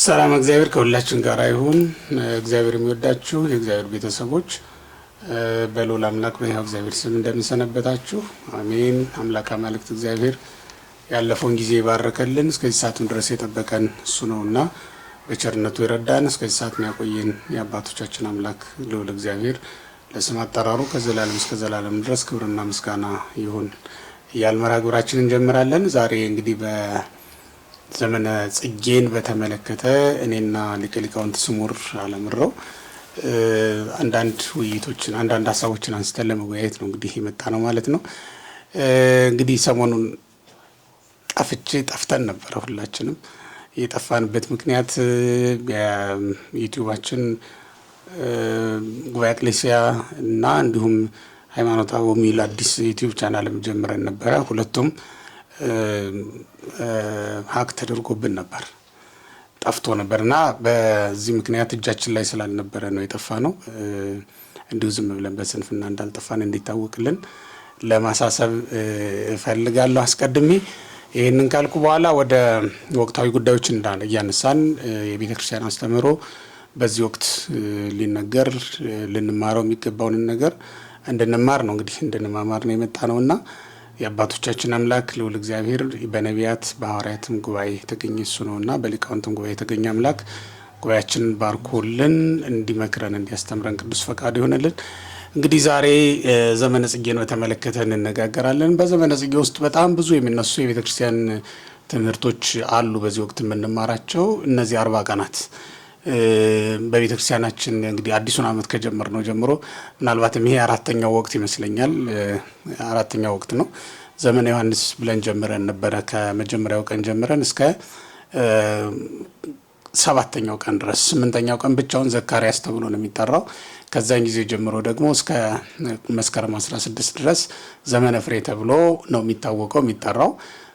ሰላም እግዚአብሔር ከሁላችን ጋር ይሁን። እግዚአብሔር የሚወዳችሁ የእግዚአብሔር ቤተሰቦች በልዑል አምላክ በሕያው እግዚአብሔር ስም እንደምንሰነበታችሁ አሜን። አምላክ አማልክት እግዚአብሔር ያለፈውን ጊዜ ይባረከልን፣ እስከዚህ ሰዓቱን ድረስ የጠበቀን እሱ ነውና በቸርነቱ ይረዳን፣ እስከዚህ ሰዓት የሚያቆየን የአባቶቻችን አምላክ ልዑል እግዚአብሔር ለስም አጠራሩ ከዘላለም እስከ ዘላለም ድረስ ክብርና ምስጋና ይሁን። ያልመራ ግብራችንን እንጀምራለን። ዛሬ እንግዲህ ዘመነ ጽጌን በተመለከተ እኔና ሊቀ ሊቃውንት ስሙር አለምረው አንዳንድ ውይይቶችን አንዳንድ ሀሳቦችን አንስተን ለመወያየት ነው እንግዲህ የመጣ ነው ማለት ነው። እንግዲህ ሰሞኑን ጠፍተን ነበረ። ሁላችንም የጠፋንበት ምክንያት የዩቲዩባችን ጉባኤ ኤክሌሲያ እና እንዲሁም ሃይማኖታዊ የሚል አዲስ ዩቲዩብ ቻናልም ጀምረን ነበረ። ሁለቱም ሀክ ተደርጎብን ነበር፣ ጠፍቶ ነበርና በዚህ ምክንያት እጃችን ላይ ስላልነበረ ነው የጠፋ ነው። እንዲሁ ዝም ብለን በስንፍና እንዳልጠፋን እንዲታወቅልን ለማሳሰብ እፈልጋለሁ። አስቀድሜ ይህንን ካልኩ በኋላ ወደ ወቅታዊ ጉዳዮች እያነሳን የቤተ ክርስቲያን አስተምህሮ በዚህ ወቅት ሊነገር ልንማረው የሚገባውን ነገር እንድንማር ነው እንግዲህ እንድንማማር ነው የመጣ ነውና የአባቶቻችን አምላክ ልዑል እግዚአብሔር በነቢያት በሐዋርያትም ጉባኤ የተገኘ እሱ ነውና በሊቃውንትም ጉባኤ የተገኘ አምላክ ጉባኤያችንን ባርኮልን እንዲመክረን እንዲያስተምረን ቅዱስ ፈቃዱ ይሆንልን። እንግዲህ ዛሬ ዘመነ ጽጌን በተመለከተ እንነጋገራለን። በዘመነ ጽጌ ውስጥ በጣም ብዙ የሚነሱ የቤተ ክርስቲያን ትምህርቶች አሉ። በዚህ ወቅት የምንማራቸው እነዚህ 40 ቀናት በቤተ ክርስቲያናችን እንግዲህ አዲሱን ዓመት ከጀመርነው ጀምሮ ምናልባትም ይሄ አራተኛው ወቅት ይመስለኛል። አራተኛው ወቅት ነው። ዘመነ ዮሐንስ ብለን ጀምረን ነበረ። ከመጀመሪያው ቀን ጀምረን እስከ 7ኛው ቀን ድረስ 8ኛው ቀን ብቻውን ዘካርያስ ተብሎ ነው የሚጠራው። ከዛን ጊዜ ጀምሮ ደግሞ እስከ መስከረም 16 ድረስ ዘመነ ፍሬ ተብሎ ነው የሚጠራው።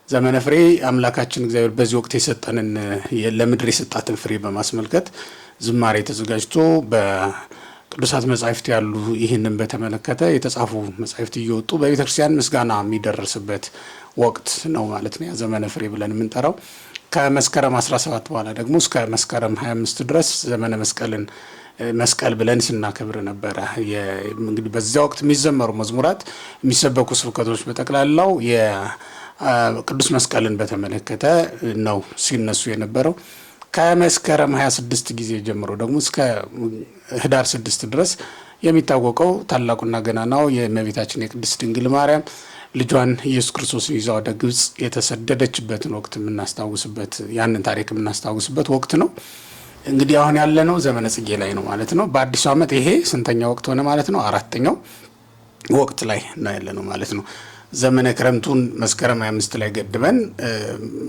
ዘመነ ፍሬ አምላካችን እግዚአብሔር በዚህ ወቅት የሰጠንን ለምድር የሰጣትን ፍሬ በማስመልከት ዝማሬ ተዘጋጅቶ በቅዱሳት መጻሕፍት ያሉ ይህንን በተመለከተ የተጻፉ መጻሕፍት እየወጡ በቤተ ክርስቲያን ምስጋና የሚደረስበት ወቅት ነው ማለት ነው። ዘመነ ፍሬ ብለን የምንጠራው ከመስከረም 17 በኋላ ደግሞ እስከ መስከረም 25 ድረስ ዘመነ መስቀል ብለን ስናከብር ነበረ። እንግዲህ በዚያ ወቅት የሚዘመሩ መዝሙራት፣ የሚሰበኩ ስብከቶች በጠቅላላው ቅዱስ መስቀልን በተመለከተ ነው ሲነሱ የነበረው። ከመስከረም 26 ጊዜ ጀምሮ ደግሞ እስከ ህዳር 6 ድረስ የሚታወቀው ታላቁና ገናናው የእመቤታችን የቅድስት ድንግል ማርያም ልጇን ኢየሱስ ክርስቶስን ይዛ ወደ ግብጽ የተሰደደችበትን ወቅት የምናስታውስበት ያንን ታሪክ የምናስታውስበት ወቅት ነው። እንግዲህ አሁን ያለነው ዘመነ ጽጌ ላይ ነው ማለት ነው። በአዲሱ ዓመት ይሄ ስንተኛ ወቅት ሆነ ማለት ነው? 4ኛው ወቅት ላይ ነው ያለነው ማለት ነው። ዘመነ ክረምቱን መስከረም 25 ላይ ገድበን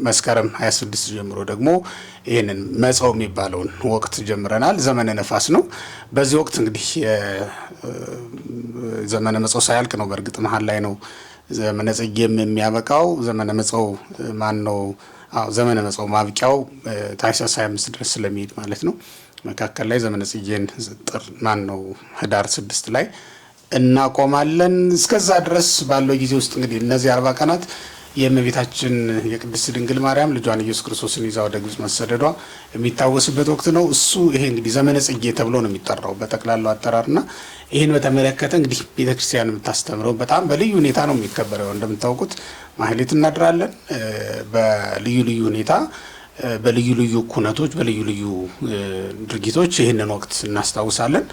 መስከረም 26 ጀምሮ ደግሞ ይህንን መጸው የሚባለውን ወቅት ጀምረናል። ዘመነ ነፋስ ነው። በዚህ ወቅት እንግዲህ ዘመነ መጸው ሳያልቅ ነው፣ በእርግጥ መሀል ላይ ነው ዘመነ ጽጌም የሚያበቃው። ዘመነ መጸው ዘመነ መጸው ማብቂያው ታኅሳስ 25 ድረስ ስለሚሄድ ማለት ነው። መካከል ላይ ዘመነ ጽጌን ህዳር 6 ላይ እናቆማለን። እስከዛ ድረስ ባለው ጊዜ ውስጥ እንግዲህ እነዚህ 40 ቀናት የእመቤታችን የቅድስት ድንግል ማርያም ልጇን ኢየሱስ ክርስቶስን ይዛ ወደ ግብጽ መሰደዷ የሚታወስበት ወቅት ነው። እሱ ይሄ እንግዲህ ዘመነ ጽጌ ተብሎ ነው የሚጠራው በጠቅላላው አጠራርና ይህን በተመለከተ እንግዲህ ቤተክርስቲያን የምታስተምረው በጣም በልዩ ሁኔታ ነው የሚከበረው። እንደምታውቁት ማህሌት እናድራለን። በልዩ ልዩ ሁኔታ በልዩ ልዩ ኩነቶች በልዩ ልዩ ድርጊቶች ይህንን ወቅት እናስታውሳለን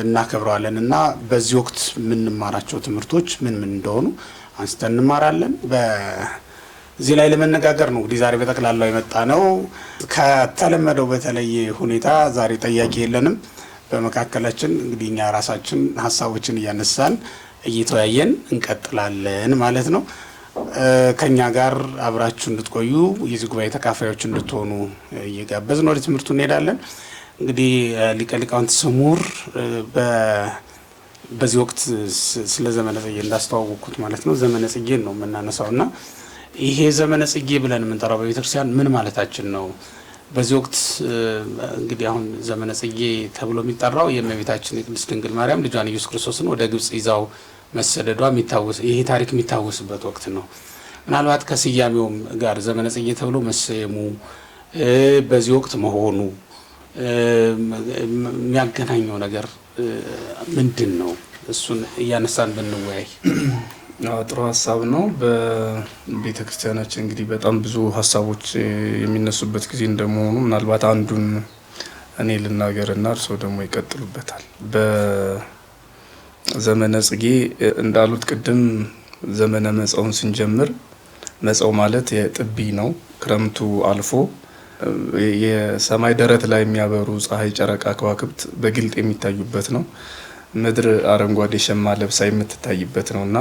እናከብረዋለን እና በዚህ ወቅት የምንማራቸው ትምህርቶች ምን እንደሆኑ አንስተን እንማራለን። በዚህ ላይ ለመነጋገር ነው እንግዲህ ዛሬ በጠቅላላው የመጣ ነው። ከተለመደው በተለየ ሁኔታ ዛሬ ጠያቂ የለንም በመካከላችን። እንግዲህ እኛ ራሳችን ሀሳቦችን እያነሳን እየተወያየን እንቀጥላለን ማለት ነው። ከኛ ጋር አብራችሁ እንድትቆዩ የዚህ ጉባኤ ተካፋዮች እንድትሆኑ እየጋበዝን ወደ ትምህርቱ እንሄዳለን። እንግዲህ ሊቀ ሊቃውንት ስሙር በዚህ ወቅት ስለ ዘመነ ጽጌ እንዳስተዋወቅኩት ማለት ነው ዘመነ ጽጌን ነው የምናነሳውና ይሄ ዘመነ ጽጌ ብለን የምንጠራው በቤተክርስቲያን ምን ማለታችን ነው? በዚህ ወቅት እንግዲህ አሁን ዘመነ ጽጌ ተብሎ የሚጠራው የእመቤታችን የቅድስት ድንግል ማርያም ልጇን ኢየሱስ ክርስቶስን ወደ ግብጽ ይዛው መሰደዷ ይሄ ታሪክ የሚታወስበት ወቅት ነው። ምናልባት ከስያሜውም ጋር ዘመነ ጽጌ ተብሎ መሰየሙ በዚህ ወቅት መሆኑ የሚያገናኘው ነገር ምንድን ነው? እሱን እያነሳን ብንወያይ። ጥሩ ሀሳብ ነው። በቤተ ክርስቲያናችን እንግዲህ በጣም ብዙ ሀሳቦች የሚነሱበት ጊዜ እንደመሆኑ ምናልባት አንዱን እኔ ልናገርና እርስዎ ደግሞ ይቀጥሉበታል። በዘመነ ጽጌ እንዳሉት ቅድም ዘመነ መጸውን ስንጀምር መጸው ማለት የጥቢ ነው። ክረምቱ አልፎ የሰማይ ደረት ላይ የሚያበሩ ፀሐይ፣ ጨረቃ፣ ከዋክብት በግልጥ የሚታዩበት ነው። ምድር አረንጓዴ ሸማ ለብሳ የምትታይበት ነውና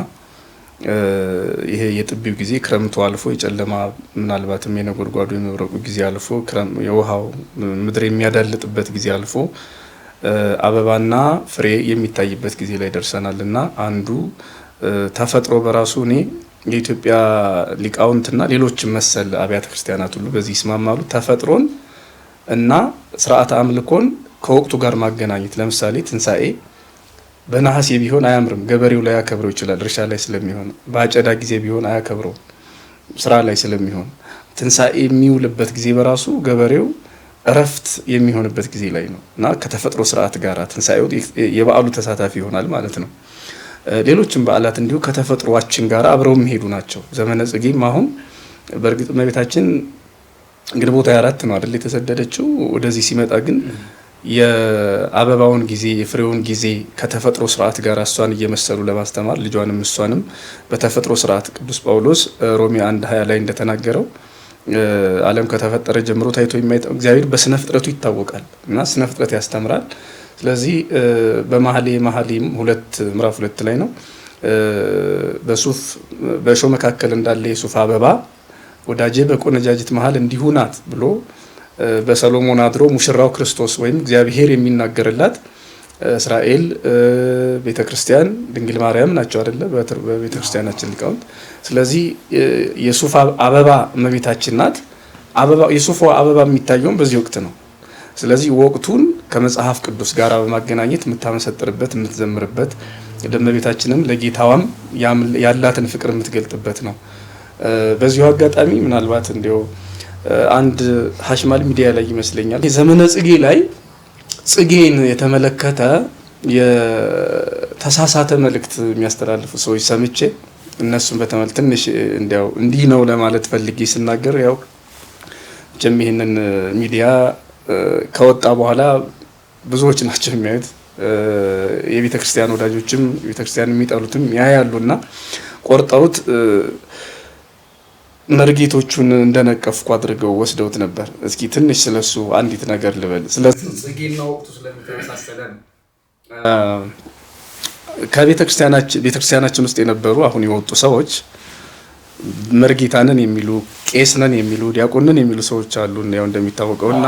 ይሄ የጥቢው ጊዜ ክረምቱ አልፎ የጨለማ ምናልባትም የነጎድጓዱ የመብረቁ ጊዜ አልፎ የውሃው ምድር የሚያዳልጥበት ጊዜ አልፎ አበባና ፍሬ የሚታይበት ጊዜ ላይ ደርሰናልና አንዱ ተፈጥሮ በራሱ እኔ የኢትዮጵያ ሊቃውንትና ሌሎች መሰል አብያተ ክርስቲያናት ሁሉ በዚህ ይስማማሉ። ተፈጥሮን እና ስርዓተ አምልኮን ከወቅቱ ጋር ማገናኘት። ለምሳሌ ትንሣኤ በነሐሴ ቢሆን አያምርም፣ ገበሬው ላይ ያከብረው ይችላል፣ እርሻ ላይ ስለሚሆን። በአጨዳ ጊዜ ቢሆን አያከብረው፣ ስራ ላይ ስለሚሆን። ትንሣኤ የሚውልበት ጊዜ በራሱ ገበሬው እረፍት የሚሆንበት ጊዜ ላይ ነው እና ከተፈጥሮ ስርዓት ጋር ትንሣኤው የበዓሉ ተሳታፊ ይሆናል ማለት ነው። ሌሎችም በዓላት እንዲሁ ከተፈጥሮአችን ጋር አብረው የሚሄዱ ናቸው። ዘመነ ጽጌም አሁን በእርግጥ እመቤታችን ግንቦት 24 ነው አይደል የተሰደደችው። ወደዚህ ሲመጣ ግን የአበባውን ጊዜ የፍሬውን ጊዜ ከተፈጥሮ ስርዓት ጋር እሷን እየመሰሉ ለማስተማር ልጇንም እሷንም በተፈጥሮ ስርዓት ቅዱስ ጳውሎስ ሮሜ 1:20 ላይ እንደተናገረው ዓለም ከተፈጠረ ጀምሮ ታይቶ የማይታወቅ እግዚአብሔር በስነ ፍጥረቱ ይታወቃል እና ስነ ፍጥረት ያስተምራል። ስለዚህ በመኃልየ መኃልይ ምዕራፍ 2 ላይ ነው በእሾህ መካከል እንዳለ የሱፍ አበባ ወዳጄ በቆነጃጅት መሃል እንዲሁ ናት ብሎ በሰሎሞን አድሮ ሙሽራው ክርስቶስ ወይም እግዚአብሔር የሚናገርላት እስራኤል ቤተክርስቲያን ድንግል ማርያም ናቸው አይደለ? በቤተክርስቲያናችን ሊቃውንት። ስለዚህ የሱፍ አበባ እመቤታችን ናት። የሱፍ አበባ የሚታየውም በዚህ ወቅት ነው። ስለዚህ ወቅቱን ከመጽሐፍ ቅዱስ ጋር በማገናኘት የምታመሰጥርበት የምትዘምርበት፣ ለእመቤታችንም ለጌታዋም ያላትን ፍቅር የምትገልጥበት ነው። በዚሁ አጋጣሚ ምናልባት እንዲያው አንድ ሀሽማል ሚዲያ ላይ ይመስለኛል የዘመነ ጽጌ ላይ ጽጌን የተመለከተ የተሳሳተ መልእክት የሚያስተላልፉ ሰዎች ሰምቼ እነሱን በተመል ትንሽ እንዲያው እንዲህ ነው ለማለት ፈልጌ ስናገር ያው ይህንን ሚዲያ ከወጣ በኋላ ብዙዎች ናቸው የሚያዩት። የቤተ ክርስቲያን ወዳጆችም ቤተ ክርስቲያን የሚጠሉትም ያያሉና ቆርጠውት መርጌቶቹን እንደነቀፍኩ አድርገው ወስደውት ነበር። እስኪ ትንሽ ስለሱ አንዲት ነገር ልበል። ጽጌና ወቅቱ ስለሚተመሳሰለ ከቤተክርስቲያናችን ውስጥ የነበሩ አሁን የወጡ ሰዎች መርጌታንን የሚሉ ቄስነን የሚሉ ዲያቆንን የሚሉ ሰዎች አሉ። ያው እንደሚታወቀውና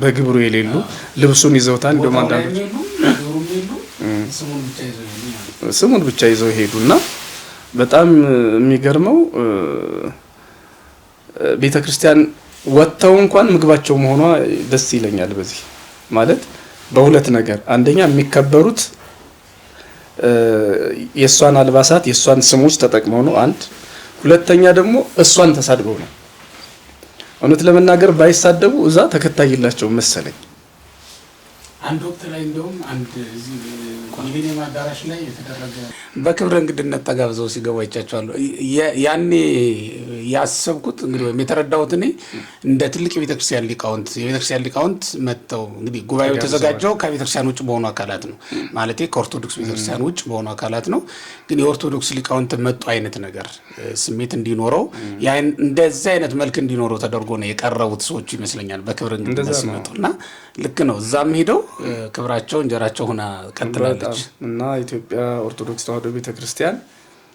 በግብሩ የሌሉ ልብሱን ይዘውታል። እንደውም አንዳንዶች ስሙን ብቻ ይዘው ሄዱና በጣም የሚገርመው ቤተክርስቲያን ወጥተው እንኳን ምግባቸው መሆኗ ደስ ይለኛል። በዚህ ማለት በሁለት ነገር፣ አንደኛ የሚከበሩት የእሷን አልባሳት የእሷን ስሞች ተጠቅመው ነው አንድ፣ ሁለተኛ ደግሞ እሷን ተሳድበው ነው። እውነት ለመናገር ባይሳደቡ እዛ ተከታይ የላቸው መሰለኝ። አንድ ወቅት ላይ እንደውም አንድ ሚሊኒየም አዳራሽ ላይ የተደረገ በክብረ እንግድነት ተጋብዘው ሲገቡ አይቻቸዋለሁ። ያኔ ያሰብኩት እንግዲህ ወይም የተረዳሁት እኔ እንደ ትልቅ የቤተክርስቲያን ሊቃውንት መጥተው እንግዲህ ጉባኤው የተዘጋጀው ከቤተክርስቲያን ውጭ በሆኑ አካላት ነው ማለት ከኦርቶዶክስ ቤተክርስቲያን ውጭ በሆኑ አካላት ነው። ግን የኦርቶዶክስ ሊቃውንት መጡ አይነት ነገር ስሜት እንዲኖረው እንደዚህ አይነት መልክ እንዲኖረው ተደርጎ ነው የቀረቡት ሰዎች ይመስለኛል በክብረ እንግድነት ሲመጡና ልክ ነው። እዛም ሄደው ክብራቸው እንጀራቸው ሆና ቀጥላለች እና ኢትዮጵያ ኦርቶዶክስ ተዋሕዶ ቤተክርስቲያን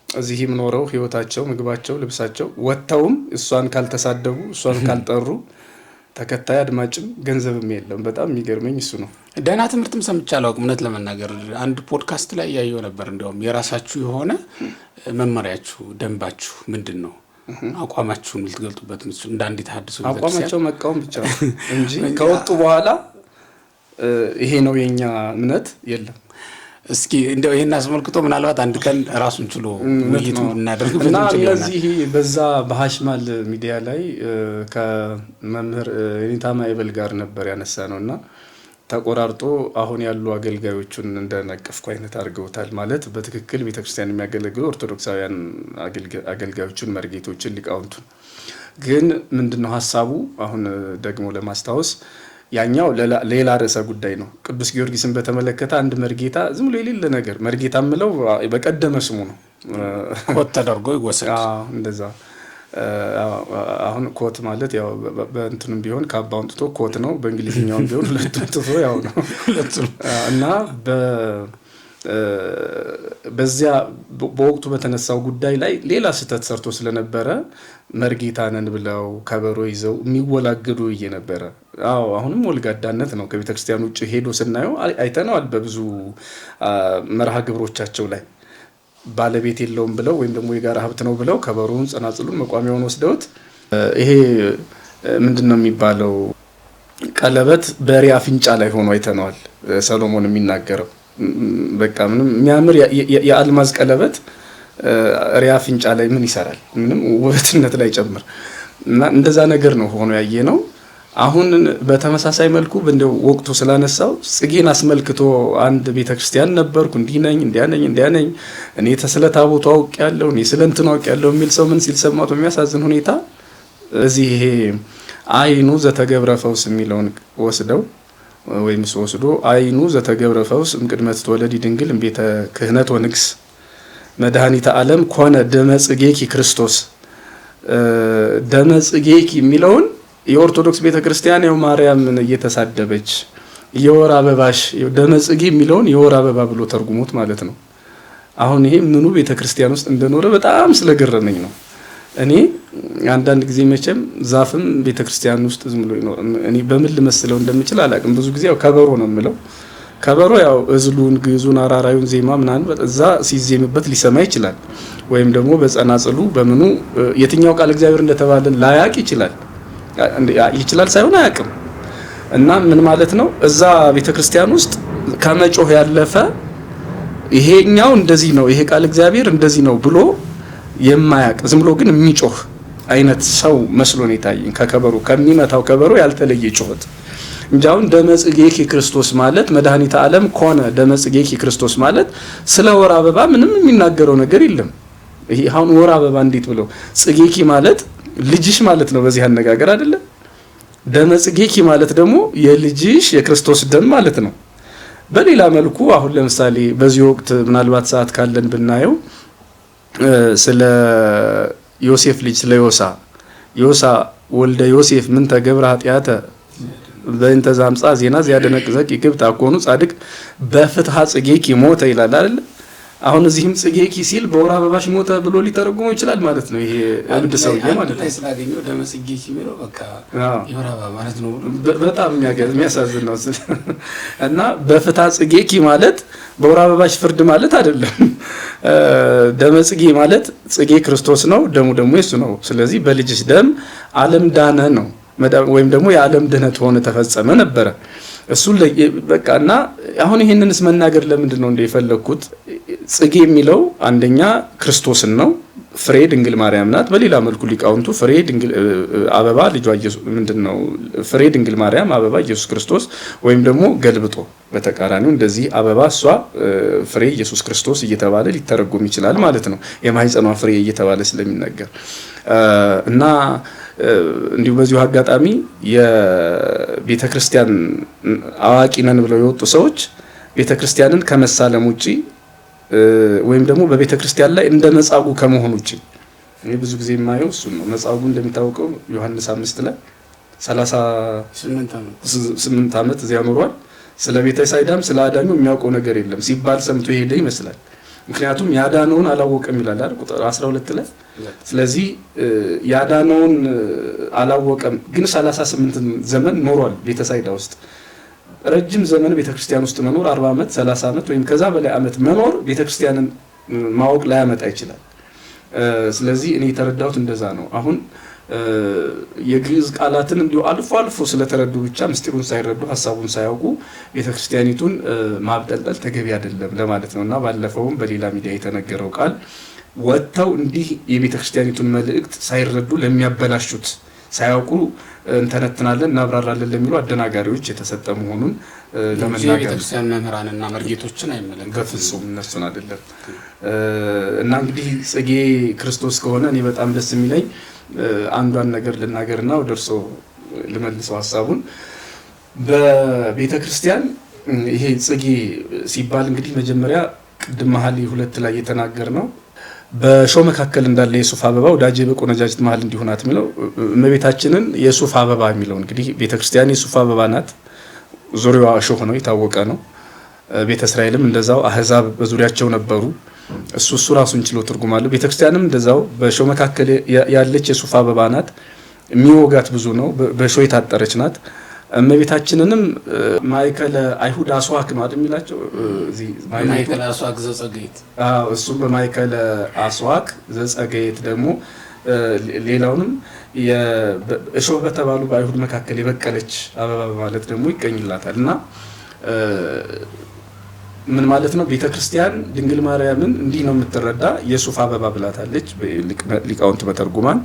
እዚህም ኖረው ህይወታቸው፣ ምግባቸው፣ ልብሳቸው ወጥተውም እሷን ካልተሳደቡ እሷን ካልጠሩ ተከታይ አድማጭም ገንዘብም የለም። በጣም የሚገርመኝ እሱ ነው። ደህና ትምህርትም ሰምቼ አላውቅም እውነት ለመናገር። አንድ ፖድካስት ላይ ያየው ነበር። እንዲያውም የራሳችሁ የሆነ መመሪያችሁ፣ ደንባችሁ ምንድን ነው? አቋማችሁን ልትገልጡበት እንደ አንዲት ተሐድሶ አቋማቸው መቃወም ብቻ ነው እንጂ ከወጡ በኋላ ይሄ ነው የኛ እምነት የለም። እስኪ እንደው ይሄን አስመልክቶ ምናልባት አንድ ቀን ራሱን ችሎ ውይይት እናደርግበት እና እነዚህ በዛ በሀሽማል ሚዲያ ላይ ከመምህር የኔታ ማይበል ጋር ነበር ያነሳ ነውና ተቆራርጦ አሁን ያሉ አገልጋዮቹን እንደነቀፍኩ አይነት አድርገውታል። ማለት በትክክል ቤተክርስቲያን የሚያገለግሉ ኦርቶዶክሳውያን አገልጋዮቹን፣ መርጌቶችን፣ ሊቃውንቱን ግን ምንድነው ሀሳቡ? አሁን ደግሞ ለማስታወስ ያኛው ሌላ ርዕሰ ጉዳይ ነው። ቅዱስ ጊዮርጊስን በተመለከተ አንድ መርጌታ ዝም ብሎ የሌለ ነገር መርጌታ ምለው በቀደመ ስሙ ነው ኮት ተደርጎ ይወሰዳል። እንደዛ አሁን ኮት ማለት ያው በእንትንም ቢሆን ካባውን ጥቶ ኮት ነው፣ በእንግሊዝኛውም ቢሆን ሁለቱም ጥቶ ያው ነው እና በዚያ በወቅቱ በተነሳው ጉዳይ ላይ ሌላ ስህተት ሰርቶ ስለነበረ መርጌታ ነን ብለው ከበሮ ይዘው የሚወላገዱ እየነበረ አሁንም ወልጋዳነት ነው። ከቤተክርስቲያን ውጭ ሄዶ ስናየው አይተነዋል። በብዙ መርሃ ግብሮቻቸው ላይ ባለቤት የለውም ብለው ወይም ደግሞ የጋራ ሀብት ነው ብለው ከበሮውን፣ ጸናጽሉን፣ መቋሚያውን ወስደውት ይሄ ምንድነው የሚባለው ቀለበት በሬ አፍንጫ ላይ ሆኖ አይተነዋል። ሰሎሞን የሚናገረው በቃ ምንም የሚያምር የአልማዝ ቀለበት ሪያ አፍንጫ ላይ ምን ይሰራል? ምንም ውበትነት ላይ ጨምር እና እንደዛ ነገር ነው ሆኖ ያየ ነው። አሁን በተመሳሳይ መልኩ እንደው ወቅቱ ስላነሳው ጽጌን አስመልክቶ አንድ ቤተክርስቲያን ነበርኩ እንዲያ ነኝ እኔ ስለ ታቦቱ አውቄያለሁ እኔ ስለ እንትን አውቄያለሁ የሚል ሰው ምን ሲል ሰማሁት? በሚያሳዝን ሁኔታ እዚህ ይሄ አይኑ ዘተገብረ ፈውስ የሚለውን ወስደው ወይም ወስዶ አይኑ ዘተገብረ ፈውስ እምቅድመ ትወለድ ድንግል እምቤተ ክህነት ወንግስ መድኃኒተ ዓለም ኮነ ደመ ጽጌኪ ክርስቶስ ደመ ጽጌኪ የሚለውን የኦርቶዶክስ ቤተክርስቲያን ያው ማርያምን እየተሳደበች የወር አበባሽ ደመ ጽጌ የሚለውን የወር አበባ ብሎ ተርጉሞት ማለት ነው። አሁን ይሄ ምኑ ቤተክርስቲያን ውስጥ እንደኖረ በጣም ስለገረመኝ ነው። እኔ አንዳንድ ጊዜ መቼም ዛፍም ቤተክርስቲያን ውስጥ ዝም ብሎ ይኖር እኔ በምን ልመስለው እንደምችል አላውቅም። ብዙ ጊዜ ያው ከበሮ ነው የምለው። ከበሮ ያው እዝሉን፣ ግዕዙን፣ አራራዩን ዜማ ምናምን እዛ ሲዜምበት ሊሰማ ይችላል። ወይም ደግሞ በጸናጽሉ በምኑ የትኛው ቃል እግዚአብሔር እንደተባለ ላያቅ ይችላል ሳይሆን አያውቅም። እና ምን ማለት ነው እዛ ቤተክርስቲያን ውስጥ ከመጮህ ያለፈ ይሄኛው እንደዚህ ነው ይሄ ቃል እግዚአብሔር እንደዚህ ነው ብሎ የማያውቅ ዝም ብሎ ግን የሚጮህ አይነት ሰው መስሎ ነው የታየኝ። ከከበሮ ከሚመታው ከበሮ ያልተለየ ጩኸት እንጂ አሁን ደመ ጽጌኪ ክርስቶስ ማለት መድኃኒተ ዓለም ኮነ ደመ ጽጌኪ ክርስቶስ ማለት ስለ ወር አበባ ምንም የሚናገረው ነገር የለም። ይሄ አሁን ወር አበባ እንዴት ብሎ ጽጌኪ ማለት ልጅሽ ማለት ነው በዚህ አነጋገር አይደለ? ደመ ጽጌኪ ማለት ደግሞ የልጅሽ የክርስቶስ ደም ማለት ነው። በሌላ መልኩ አሁን ለምሳሌ በዚህ ወቅት ምናልባት ሰዓት ካለን ብናየው ስለ ዮሴፍ ልጅ ስለ ዮሳ ወልደ ዮሴፍ ምን ተገብረ ኃጢአተ በእንተ ዛምጻ ዜና ዚያደነቅዘቅ ይግብት አኮኑ ጻድቅ በፍትሐ ጽጌኪ ሞተ ይላል አይደል? አሁን እዚህም ጽጌኪ ሲል በወር አበባሽ ሞተ ብሎ ሊተረጉመው ይችላል ማለት ነው። ይሄ እብድ ሰውዬ ማለት ነው። ስላገኘው ደመ ጽጌኪ የሚለው በቃ የወር አበባ ማለት ነው። በጣም የሚያሳዝን ነው። እና በፍትሐ ጽጌኪ ማለት በወር አበባሽ ፍርድ ማለት አይደለም። ደመ ጽጌ ማለት ጽጌ ክርስቶስ ነው፣ ደሙ ደግሞ የሱ ነው። ስለዚህ በልጅሽ ደም ዓለም ዳነ ነው ወይም ደግሞ የዓለም ድህነት ሆነ ተፈጸመ ነበረ። እሱ በቃና አሁን ይሄንንስ መናገር ለምንድን ነው እንደፈለኩት? ጽጌ የሚለው አንደኛ ክርስቶስን ነው፣ ፍሬ ድንግል ማርያም ናት። በሌላ መልኩ ሊቃውንቱ ፍሬ ድንግል አበባ ልጇ ኢየሱስ ምንድነው ፍሬ ድንግል ማርያም አበባ ኢየሱስ ክርስቶስ ወይም ደግሞ ገልብጦ በተቃራኒው እንደዚህ አበባ እሷ ፍሬ ኢየሱስ ክርስቶስ እየተባለ ሊተረጎም ይችላል ማለት ነው። የማህፀኗ ፍሬ እየተባለ ስለሚነገር እና እንዲሁ በዚሁ አጋጣሚ የቤተክርስቲያን አዋቂ ነን ብለው የወጡ ሰዎች ቤተክርስቲያንን ከመሳለም ውጪ ወይም ደግሞ በቤተክርስቲያን ላይ እንደ መጻጉዕ ከመሆን ውጪ እኔ ብዙ ጊዜ የማየው እሱ ነው። መጻጉዕ እንደሚታወቀው ዮሐንስ 5 ላይ 38 ዓመት እዚያ ኖሯል። ስለ ቤተ ሳይዳም ስለ አዳኙ የሚያውቀው ነገር የለም ሲባል ሰምቶ የሄደ ይመስላል። ምክንያቱም ያዳነውን አላወቀም ይላል አይደል ቁጥር 12 ላይ። ስለዚህ ያዳነውን አላወቀም፣ ግን 38 ዘመን ኖሯል ቤተ ሳይዳ ውስጥ። ረጅም ዘመን ቤተክርስቲያን ውስጥ መኖር 40 ዓመት 30 ዓመት ወይም ከዛ በላይ ዓመት መኖር ቤተክርስቲያንን ማወቅ ላይ ያመጣ ይችላል። ስለዚህ እኔ የተረዳሁት እንደዛ ነው። አሁን የግዕዝ ቃላትን እንዲሁ አልፎ አልፎ ስለተረዱ ብቻ ምስጢሩን ሳይረዱ ሀሳቡን ሳያውቁ ቤተክርስቲያኒቱን ማብጠልጠል ተገቢ አይደለም ለማለት ነው። እና ባለፈውም በሌላ ሚዲያ የተነገረው ቃል ወጥተው እንዲህ የቤተክርስቲያኒቱን መልእክት ሳይረዱ ለሚያበላሹት ሳያውቁ እንተነትናለን እናብራራለን ለሚሉ አደናጋሪዎች የተሰጠ መሆኑን ለመናገር ቤተክርስቲያን መምህራንና መርጌቶችን አይመለከትም፣ በፍጹም እነሱን አይደለም። እና እንግዲህ ጽጌ ክርስቶስ ከሆነ እኔ በጣም ደስ የሚለኝ አንዷን ነገር ልናገርና ወደ እርሶ ልመልሰው ሀሳቡን። በቤተ ክርስቲያን ይሄ ጽጌ ሲባል እንግዲህ መጀመሪያ ቅድም መኃልየ 2 ላይ የተናገር ነው በእሾህ መካከል እንዳለ የሱፍ አበባ ወዳጄ በቆነጃጅት መሀል እንዲሆናት የሚለው እመቤታችንን የሱፍ አበባ የሚለው እንግዲህ ቤተክርስቲያን የሱፍ አበባ ናት። ዙሪያዋ እሾህ ነው፣ የታወቀ ነው። ቤተ እስራኤልም እንደዛው አህዛብ በዙሪያቸው ነበሩ። እሱ ራሱን ችሎ ትርጉም አለው። ቤተክርስቲያንም እንደዛው በእሾህ መካከል ያለች የሱፍ አበባ ናት። የሚወጋት ብዙ ነው፣ በእሾህ የታጠረች ናት። እመቤታችንንም ማእከለ አይሁድ አስዋክ ነው አይደል የሚላቸው እዚህ ማእከለ አስዋክ ዘጸገይት። እሱም በማእከለ አስዋክ ዘጸገይት ደግሞ ሌላውንም የእሾህ በተባሉ በአይሁድ መካከል የበቀለች አበባ ማለት ደግሞ ይገኝላታል። እና ምን ማለት ነው? ቤተክርስቲያን ድንግል ማርያምን እንዲህ ነው የምትረዳ፣ የሱፍ አበባ ብላታለች ሊቃውንት በተርጉማን።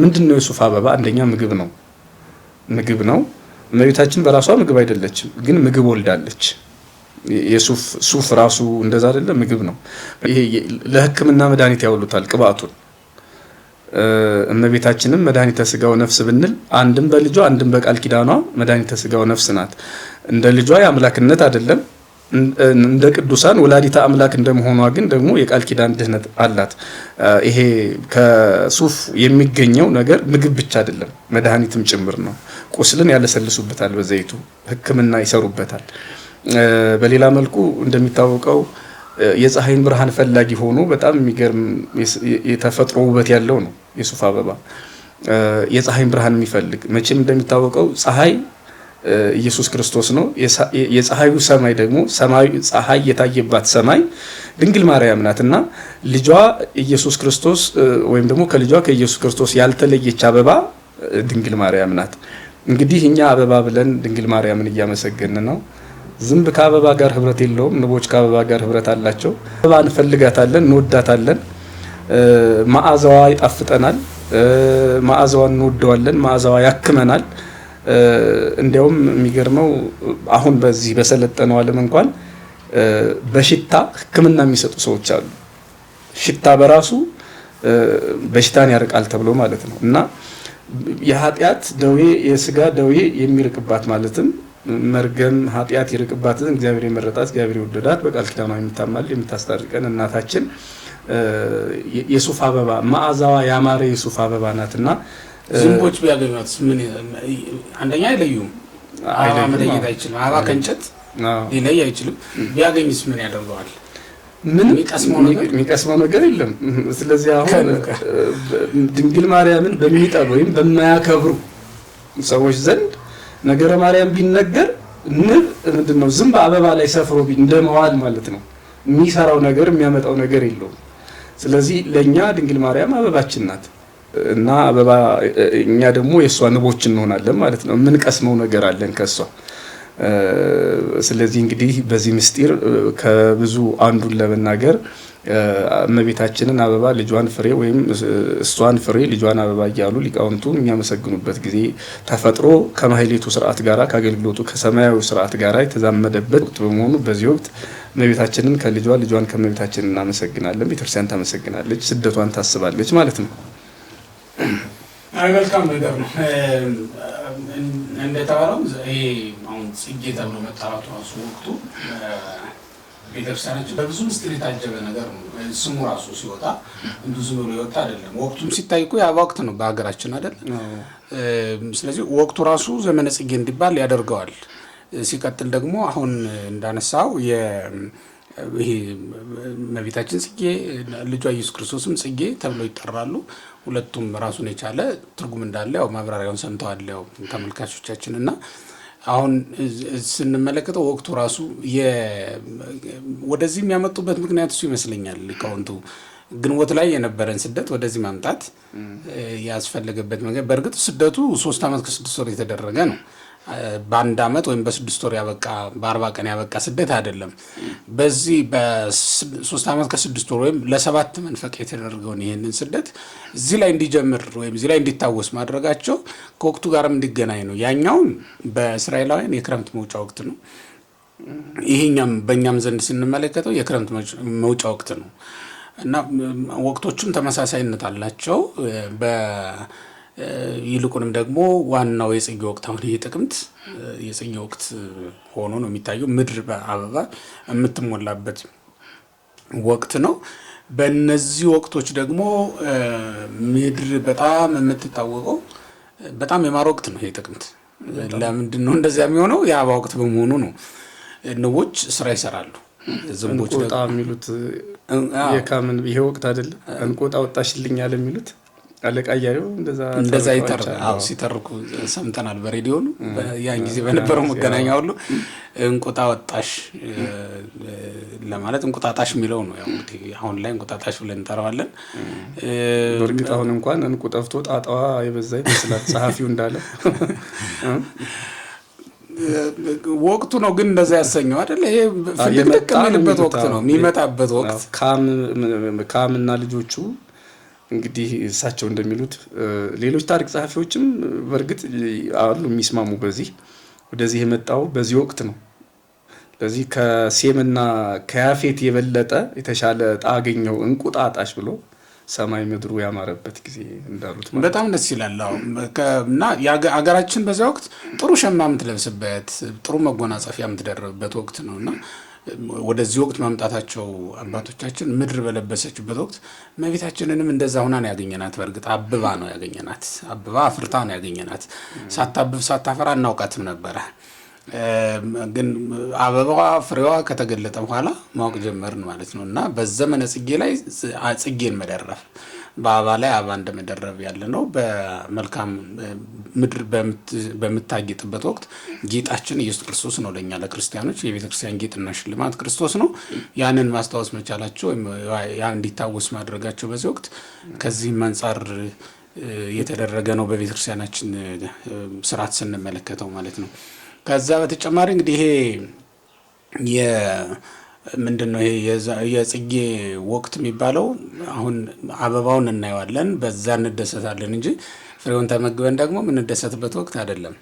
ምንድነው የሱፍ አበባ? አንደኛ ምግብ ነው፣ ምግብ ነው። እመቤታችን በራሷ ምግብ አይደለችም፣ ግን ምግብ ወልዳለች። ሱፍ ራሱ እንደዛ አይደለም፣ ምግብ ነው። ይሄ ለሕክምና መድኃኒት ያውሉታል ቅባቱን። እመቤታችንም መድኃኒተ ስጋው ነፍስ ብንል አንድም በልጇ አንድም በቃል ኪዳኗ መድኃኒተ ስጋው ነፍስ ናት። እንደ ልጇ የአምላክነት አይደለም፣ እንደ ቅዱሳን ወላዲተ አምላክ እንደመሆኗ ግን ደግሞ የቃል ኪዳን ድህነት አላት። ይሄ ከሱፍ የሚገኘው ነገር ምግብ ብቻ አይደለም፣ መድኃኒትም ጭምር ነው። ቁስልን ያለሰልሱበታል፣ በዘይቱ ሕክምና ይሰሩበታል። በሌላ መልኩ እንደሚታወቀው የፀሐይን ብርሃን ፈላጊ ሆኖ በጣም የሚገርም የተፈጥሮ ውበት ያለው ነው የሱፍ አበባ። የፀሐይን ብርሃን የሚፈልግ መቼም እንደሚታወቀው ፀሐይ ኢየሱስ ክርስቶስ ነው። የፀሐዩ ሰማይ ደግሞ ፀሐይ የታየባት ሰማይ ድንግል ማርያም ናትና ልጇ ኢየሱስ ክርስቶስ ወይም ደግሞ ከልጇ ከኢየሱስ ክርስቶስ ያልተለየች አበባ ድንግል ማርያም ናት። እንግዲህ እኛ አበባ ብለን ድንግል ማርያምን እያመሰገን ነው። ዝንብ ከአበባ ጋር ህብረት የለውም፣ ንቦች ከአበባ ጋር ህብረት አላቸው። አበባ እንፈልጋታለን፣ እንወዳታለን። መዓዛዋ ይጣፍጠናል፣ መዓዛዋን እንወደዋለን፣ መዓዛዋ ያክመናል። እንዲያውም የሚገርመው አሁን በዚህ በሰለጠነው ዓለም እንኳን በሽታ ሕክምና የሚሰጡ ሰዎች አሉ። ሽታ በራሱ በሽታን ያርቃል ተብሎ ማለት ነው። እና የኃጢአት ደዌ የስጋ ደዌ የሚርቅባት ማለትም መርገም ኃጢአት ይርቅባትን እግዚአብሔር የመረጣት እግዚአብሔር የወደዳት በቃል ኪዳኗ የምታማልድ የምታስታርቀን እናታችን የሱፍ አበባ መዓዛዋ ያማረ የሱፍ አበባ ናትና ዝንቦች ቢያገኟት ምን አንደኛ አይለዩም። አበባ መለየት አይችልም። አበባ ከእንጨት ሊለይ አይችልም። ቢያገኝስ ምን ያደርገዋል? ምን የሚቀስመው ነገር የለም። ስለዚህ አሁን ድንግል ማርያምን በሚጠሉ ወይም በማያከብሩ ሰዎች ዘንድ ነገረ ማርያም ቢነገር ንብ ምንድነው ዝንብ አበባ ላይ ሰፍሮ እንደመዋል ማለት ነው። የሚሰራው ነገር የሚያመጣው ነገር የለውም። ስለዚህ ለኛ ድንግል ማርያም አበባችን ናት እና አበባ እኛ ደግሞ የሷ ንቦች እንሆናለን ማለት ነው። ምን ቀስመው ነገር አለን ከሷ። ስለዚህ እንግዲህ በዚህ ምስጢር ከብዙ አንዱን ለመናገር እመቤታችንን አበባ ልጇን ፍሬ ወይም እሷን ፍሬ ልጇን አበባ እያሉ ሊቃውንቱ የሚያመሰግኑበት ጊዜ ተፈጥሮ ከማህሌቱ ስርዓት ጋራ ከአገልግሎቱ ከሰማያዊ ስርዓት ጋራ የተዛመደበት ወቅት በመሆኑ በዚህ ወቅት እመቤታችንን ከልጇ ልጇን ከእመቤታችን እናመሰግናለን። ቤተክርስቲያን ታመሰግናለች፣ ስደቷን ታስባለች ማለት ነው። መልካም ነገር ነው። እንደተባለው ይሄ አሁን ጽጌ ተብሎ መጠራቱ ራሱ ወቅቱ ቤተክርስቲያናችን በብዙ ምስጢር የታጀበ ነገር ነው። ስሙ ራሱ ሲወጣ እንዱ ዝም ብሎ የወጣ አይደለም። ወቅቱም ሲታይ እኮ ያ ወቅት ነው በሀገራችን አይደል? ስለዚህ ወቅቱ ራሱ ዘመነ ጽጌ እንዲባል ያደርገዋል። ሲቀጥል ደግሞ አሁን እንዳነሳው ይሄ እመቤታችን ጽጌ ልጇ ኢየሱስ ክርስቶስም ጽጌ ተብለው ይጠራሉ። ሁለቱም ራሱን የቻለ ትርጉም እንዳለ ያው ማብራሪያውን ሰምተዋል ያው ተመልካቾቻችን። እና አሁን ስንመለከተው ወቅቱ ራሱ ወደዚህ የሚያመጡበት ምክንያት እሱ ይመስለኛል ሊቃውንቱ። ግንቦት ላይ የነበረን ስደት ወደዚህ ማምጣት ያስፈልገበት መንገድ በእርግጥ ስደቱ 3 ዓመት ከ6 ወር የተደረገ ነው። በአንድ ዓመት ወይም በ6 ወር ያበቃ በ40 ቀን ያበቃ ስደት አይደለም። በዚህ በ3 ዓመት ከ6 ወር ወይም ለ7 መንፈቅ የተደረገውን ይህንን ስደት እዚህ ላይ እንዲጀምር ወይም እዚህ ላይ እንዲታወስ ማድረጋቸው ከወቅቱ ጋርም እንዲገናኝ ነው። ያኛውም በእስራኤላውያን የክረምት መውጫ ወቅት ነው። ይሄኛም በእኛም ዘንድ ስንመለከተው የክረምት መውጫ ወቅት ነው እና ወቅቶቹም ተመሳሳይነት አላቸው። ይልቁንም ደግሞ ዋናው የጽጌ ወቅት አሁን የጥቅምት የጽጌ ወቅት ሆኖ ነው የሚታየው። ምድር በአበባ የምትሞላበት ወቅት ነው። በእነዚህ ወቅቶች ደግሞ ምድር በጣም የምትታወቀው በጣም የማር ወቅት ነው። ይሄ ጥቅምት ለምንድን ነው እንደዚያ የሚሆነው? የአበባ ወቅት በመሆኑ ነው። ንቦች ስራ ይሰራሉ። ዝንቦች እንቆጣ የሚሉት የካምን ይሄ ወቅት አይደለም እንቆጣ ወጣሽልኛል የሚሉት አለቃ ያየው እንደዛ ሲተርኩ ሰምተናል በሬዲዮ ነው። ያን ጊዜ በነበረው መገናኛ ሁሉ እንቁጣ ወጣሽ ለማለት እንቁጣጣሽ የሚለው ነው። ያው እንግዲህ አሁን ላይ እንቁጣጣሽ ብለን እንጠራዋለን። በእርግጥ አሁን እንኳን እንቁ ጠፍቶ ጣጣዋ የበዛ ይመስላል ጸሐፊው እንዳለ። ወቅቱ ነው ግን እንደዛ ያሰኘው አይደል? ይሄ ፍልቅልቅ የሚልበት ወቅት ነው የሚመጣበት ወቅት። ካምና ልጆቹ እንግዲህ እሳቸው እንደሚሉት ሌሎች ታሪክ ጸሐፊዎችም በእርግጥ አሉ የሚስማሙ በዚህ ወደዚህ የመጣው በዚህ ወቅት ነው። ስለዚህ ከሴምና ከያፌት የበለጠ የተሻለ ዕጣ አገኘው እንቁጣጣሽ ብሎ ሰማይ ምድሩ ያማረበት ጊዜ እንዳሉት ማለት በጣም ደስ ይላል። እና አገራችን በዚያ ወቅት ጥሩ ሸማ የምትለብስበት ጥሩ መጎናጸፊያ የምትደረብበት ወቅት ነውና ወደዚህ ወቅት ማምጣታቸው አባቶቻችን ምድር በለበሰችበት ወቅት እመቤታችንንም እንደዛ ሆና ነው ያገኘናት። በእርግጥ አብባ ነው ያገኘናት። አብባ አፍርታ ነው ያገኘናት። ሳታብብ ሳታፈራ እናውቃትም ነበረ። ግን አበባዋ ፍሬዋ ከተገለጠ በኋላ ማወቅ ጀመርን ማለት ነው። እና በዘመነ ጽጌ ላይ ጽጌን መደረፍ በአበባ ላይ አበባ እንደመደረብ ያለ ነው። በመልካም ምድር በምታጌጥበት ወቅት ጌጣችን ኢየሱስ ክርስቶስ ነው። ለእኛ ለክርስቲያኖች የቤተ ክርስቲያን ጌጥና ሽልማት ክርስቶስ ነው። ያንን ማስታወስ መቻላቸው ያ እንዲታወስ ማድረጋቸው በዚህ ወቅት ከዚህም አንጻር የተደረገ ነው በቤተ ክርስቲያናችን ስርዓት ስንመለከተው ማለት ነው። ከዛ በተጨማሪ እንግዲህ ይሄ ምንድነው ይሄ የጽጌ ወቅት የሚባለው አሁን አበባውን እናየዋለን በዛ እንደሰታለን እንጂ ፍሬውን ተመግበን ደግሞ የምንደሰትበት ወቅት አይደለም።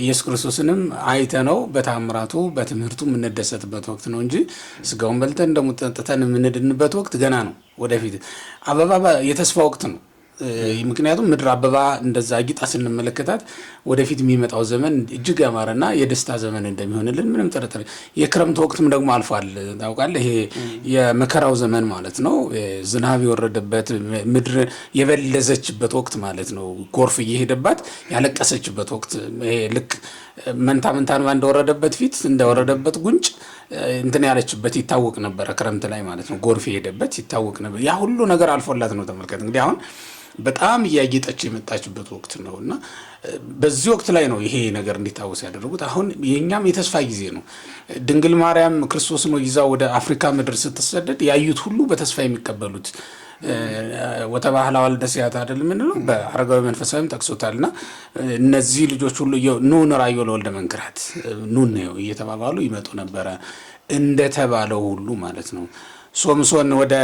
ኢየሱስ ክርስቶስንም አይተነው በታምራቱ በትምህርቱ የምንደሰትበት ወቅት ነው እንጂ ስጋውን በልተን ደሙን ጠጥተን የምንድንበት ወቅት ገና ነው። ወደፊት አበባ የተስፋ ወቅት ነው። ምክንያቱም ምድር አበባ እንደዛ አጊጣ ስንመለከታት ወደፊት የሚመጣው ዘመን እጅግ ያማረና የደስታ ዘመን እንደሚሆንልን ምንም ጥርጥር። የክረምት ወቅትም ደግሞ አልፏል ታውቃለህ። ይሄ የመከራው ዘመን ማለት ነው። ዝናብ የወረደበት ምድር የበለዘችበት ወቅት ማለት ነው። ጎርፍ እየሄደባት ያለቀሰችበት ወቅት። ይሄ ልክ መንታ እንደወረደበት ፊት እንደወረደበት ጉንጭ እንትን ያለችበት ይታወቅ ነበረ። ክረምት ላይ ማለት ነው። ጎርፍ የሄደበት ይታወቅ ነበር። ያ ሁሉ ነገር አልፎላት ነው። ተመልከት እንግዲህ አሁን በጣም እያጌጠች የመጣችበት ወቅት ነው እና በዚህ ወቅት ላይ ነው ይሄ ነገር እንዲታወስ ያደረጉት። አሁን የኛም የተስፋ ጊዜ ነው። ድንግል ማርያም ክርስቶስ ነው ይዛ ወደ አፍሪካ ምድር ስትሰደድ ያዩት ሁሉ በተስፋ የሚቀበሉት ወተባህላ ወልደ ሲያት አይደል ምንለው በአረጋዊ መንፈሳዊም ጠቅሶታልና እነዚህ ልጆች ሁሉ ኑ ንራዮ ለወልደ መንክራት ኑ ነው እየተባባሉ ይመጡ ነበረ እንደተባለው ሁሉ ማለት ነው። ሶምሶን ወደ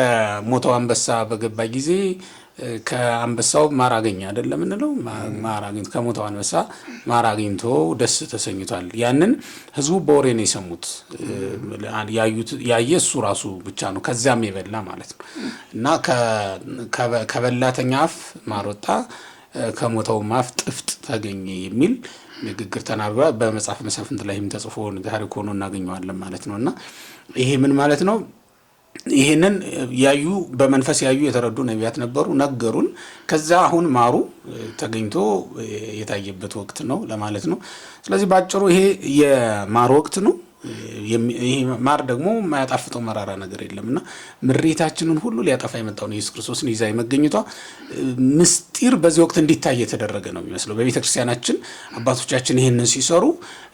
ሞተው አንበሳ በገባ ጊዜ ከአንበሳው ማር አገኘ አይደለም እንለው ማር አግኝቶ ከሞተው አንበሳ ማር አግኝቶ ደስ ተሰኝቷል። ያንን ህዝቡ በወሬ ነው የሰሙት። ያየ እሱ ራሱ ብቻ ነው ከዚያም የበላ ማለት ነው። እና ከበላተኛ አፍ ማር ወጣ ከሞተው አፍ ጥፍጥ ተገኘ የሚል ንግግር ተናግሯል። በመጽሐፍ መሳፍንት ላይም ተጽፎ ታሪክ ሆኖ እናገኘዋለን ማለት ነው። እና ይሄ ምን ማለት ነው? ይሄንን ያዩ በመንፈስ ያዩ የተረዱ ነቢያት ነበሩ፣ ነገሩን። ከዛ አሁን ማሩ ተገኝቶ የታየበት ወቅት ነው ለማለት ነው። ስለዚህ ባጭሩ ይሄ የማር ወቅት ነው። ይሄ ማር ደግሞ የማያጣፍጠው መራራ ነገር የለምና ምሬታችንን ሁሉ ሊያጠፋ የመጣው ኢየሱስ ክርስቶስን ይዛ የመገኘቷ ምስጢር በዚህ ወቅት እንዲታይ የተደረገ ነው የሚመስለው። በቤተ ክርስቲያናችን አባቶቻችን ይሄንን ሲሰሩ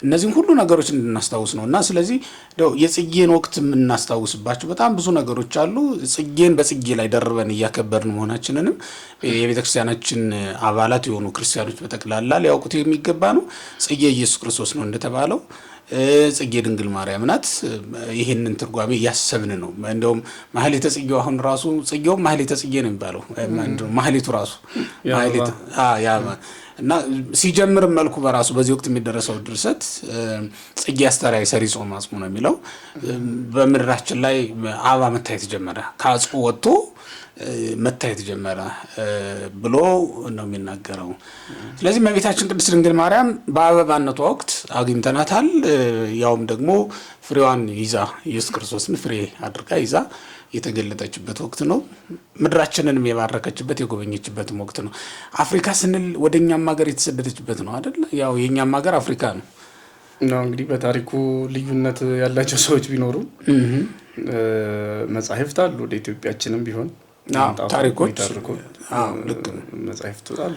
እነዚህን ሁሉ ነገሮች እንድናስታውስ ነውና ስለዚህ የጽጌን ወቅት የምናስታውስባቸው በጣም ብዙ ነገሮች አሉ። ጽጌን በጽጌ ላይ ደርበን እያከበርን መሆናችንንም የቤተ ክርስቲያናችን አባላት የሆኑ ክርስቲያኖች በጠቅላላ ሊያውቁት የሚገባ ነው። ጽጌ ኢየሱስ ክርስቶስ ነው እንደተባለው ጽጌ ድንግል ማርያም ናት። ይሄንን ትርጓሜ እያሰብን ነው። እንደውም ማህሌተ ጽጌው አሁን ራሱ ጽጌው ማህሌተ ጽጌ ነው የሚባለው ማህሌቱ ራሱ ማህሌት እና ሲጀምር መልኩ በራሱ በዚህ ወቅት የሚደረሰው ድርሰት ጽጌ አስተርአይ ሰሪ ጾም አጽሙ ነው የሚለው። በምድራችን ላይ አበባ መታየት ጀመረ፣ ከአጽሙ ወጥቶ መታየት ጀመረ ብሎ ነው የሚናገረው። ስለዚህ እመቤታችን ቅድስት ድንግል ማርያም በአበባነቷ ወቅት አግኝተናታል። ያውም ደግሞ ፍሬዋን ይዛ ኢየሱስ ክርስቶስን ፍሬ አድርጋ ይዛ የተገለጠችበት ወቅት ነው። ምድራችንንም የባረከችበት የጎበኘችበትም ወቅት ነው። አፍሪካ ስንል ወደኛም ሀገር የተሰደደችበት ነው አይደል? ያው የኛም ሀገር አፍሪካ ነው። እንግዲህ በታሪኩ ልዩነት ያላቸው ሰዎች ቢኖሩ መጻሕፍት አሉ። ወደ ኢትዮጵያችንም ቢሆን ታሪኮች መጻሕፍት አሉ።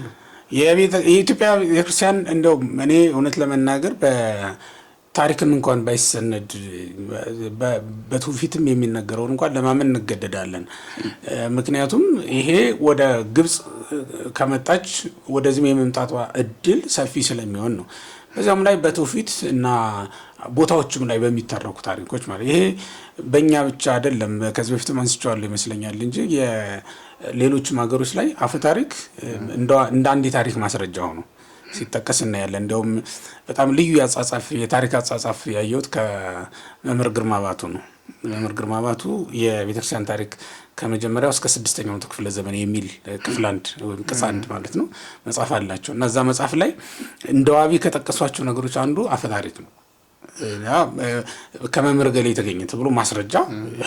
የኢትዮጵያ ቤተክርስቲያን እንደው እኔ እውነት ለመናገር በታሪክም እንኳን ባይሰነድ በትውፊትም የሚነገረውን እንኳን ለማመን እንገደዳለን። ምክንያቱም ይሄ ወደ ግብጽ ከመጣች ወደዚህም የመምጣቷ እድል ሰፊ ስለሚሆን ነው። በዛም ላይ በትውፊት እና ቦታዎችም ላይ በሚተረኩ ታሪኮች ማለት ይሄ በእኛ ብቻ አይደለም። ከዚህ በፊትም አንስቼዋለሁ ይመስለኛል እንጂ የሌሎችም ሀገሮች ላይ አፈ ታሪክ እንደ አንድ የታሪክ ማስረጃ ሆኖ ሲጠቀስ እናያለን። እንዲያውም በጣም ልዩ የታሪክ አጻጻፍ ያየሁት ከመምህር ግርማ ባቱ ነው። መምህር ግርማ ባቱ የቤተክርስቲያን ታሪክ ከመጀመሪያው እስከ 6ኛው ክፍለ ዘመን የሚል ክፍል 1 ወይም ቅጽ 1 ማለት ነው መጽሐፍ አላቸው እና እዛ መጽሐፍ ላይ እንደ ዋቢ ከጠቀሷቸው ነገሮች አንዱ አፈ ታሪክ ነው። ከመምህር ገሌ የተገኘ ተብሎ ማስረጃ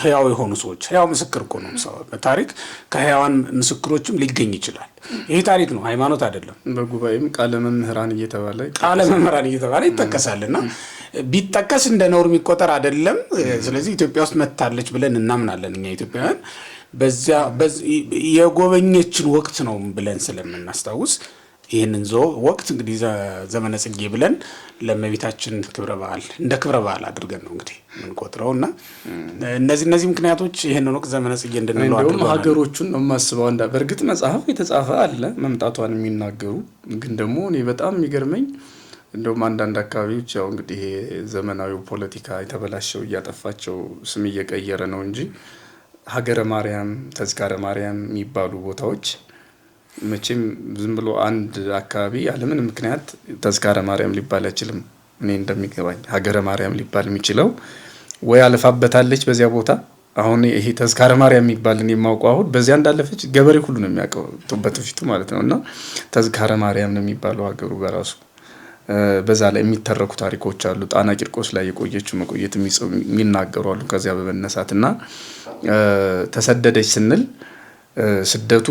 ህያው የሆኑ ሰዎች ህያው ምስክር እኮ ነው። ታሪክ ከህያዋን ምስክሮችም ሊገኝ ይችላል። ይሄ ታሪክ ነው፣ ሃይማኖት አይደለም። በጉባኤም ቃለ መምህራን እየተባለ ይጠቀሳልና ቢጠቀስ እንደ ነውር የሚቆጠር አይደለም። ስለዚህ ኢትዮጵያ ውስጥ መታለች ብለን እናምናለን እኛ ኢትዮጵያውያን። በዚያ የጎበኘችን ወቅት ነው ብለን ስለምናስታውስ ይህንን ወቅት እንግዲህ ዘመነ ጽጌ ብለን ለእመቤታችን ክብረ በዓል እንደ ክብረ በዓል አድርገን ነው እንግዲህ የምንቆጥረውና እነዚህ ምክንያቶች ይህንን ወቅት ዘመነ ጽጌ እንድንለው እንደውም ሀገሮቹን ነው የማስበው። በእርግጥ መጽሐፍ የተጻፈ አለ መምጣቷን የሚናገሩ ግን ደግሞ እኔ በጣም የሚገርመኝ እንደውም አንዳንድ አካባቢዎች ያው እንግዲህ ዘመናዊው ፖለቲካ የተበላሸው እያጠፋቸው ስም እየቀየረ ነው እንጂ ሀገረ ማርያም፣ ተዝካረ ማርያም የሚባሉ ቦታዎች መቼም ዝም ብሎ አንድ አካባቢ ያለምንም ምክንያት ተዝካረ ማርያም ሊባል አይችልም። እኔ እንደሚገባኝ ሀገረ ማርያም ሊባል የሚችለው ወይ አለፋበታለች በዚያ ቦታ። አሁን ይሄ ተዝካረ ማርያም የሚባልን የማውቀው አሁን በዚያ እንዳለፈች ገበሬ ሁሉ ነው የሚያውቀው በትውፊቱ ማለት ነው። እና ተዝካረ ማርያም ነው የሚባለው ሀገሩ በራሱ። በዛ ላይ የሚተረኩ ታሪኮች አሉ። ጣና ቂርቆስ ላይ የቆየችው መቆየት የሚናገሩ አሉ። ከዚያ በመነሳትና ተሰደደች ስንል ስደቱ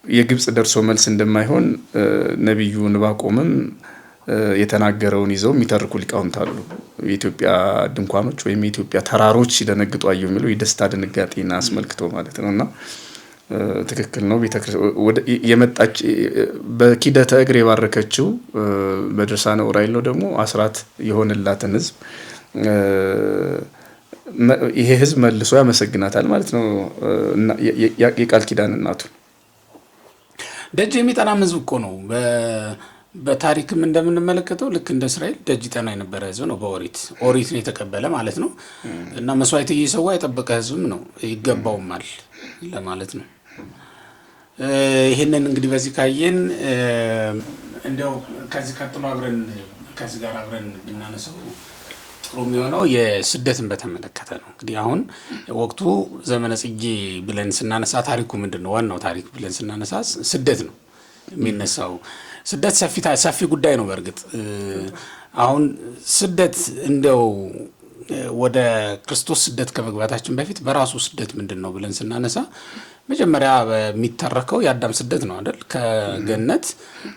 የግብጽ ደርሶ መልስ እንደማይሆን ነብዩ ዕንባቆምም የተናገረውን ይዘው የሚተርኩ ሊቃውንት አሉ። የኢትዮጵያ ድንኳኖች ወይም የኢትዮጵያ ተራሮች ሲደነግጡ አየሁ የሚለው የደስታ ድንጋጤና አስመልክቶ ማለት ነውና ትክክል ነው። የመጣች በኪደተ እግር የባረከችው በድርሳነ ዑራኤል ነው። ደግሞ አስራት የሆነላትን ህዝብ ይሄ ህዝብ መልሶ ያመሰግናታል ማለት ነው። የቃል ኪዳን እናቱ ደጅ የሚጠናም ህዝብ እኮ ነው። በታሪክም እንደምንመለከተው ልክ እንደ እስራኤል ደጅ ጠና የነበረ ህዝብ ነው። ኦሪትን የተቀበለ ማለት ነው እና መስዋዕት እየሰዋ የጠበቀ ህዝብም ነው። ይገባውማል ለማለት ነው። ይህንን እንግዲህ በዚህ ካየን እንደው ከዚህ ቀጥሎ ከዚህ ጋር አብረን ብናነሳው ጥሩ የሚሆነው የስደትን በተመለከተ ነው። እንግዲህ አሁን ወቅቱ ዘመነ ጽጌ ብለን ስናነሳ ታሪኩ ምንድን ነው? ዋናው ታሪክ ብለን ስናነሳ ስደት ነው የሚነሳው። ስደት ሰፊ ጉዳይ ነው። በእርግጥ አሁን ስደት እንደው ወደ ክርስቶስ ስደት ከመግባታችን በፊት በራሱ ስደት ምንድን ነው ብለን ስናነሳ መጀመሪያ የሚተረከው የአዳም ስደት ነው አይደል? ከገነት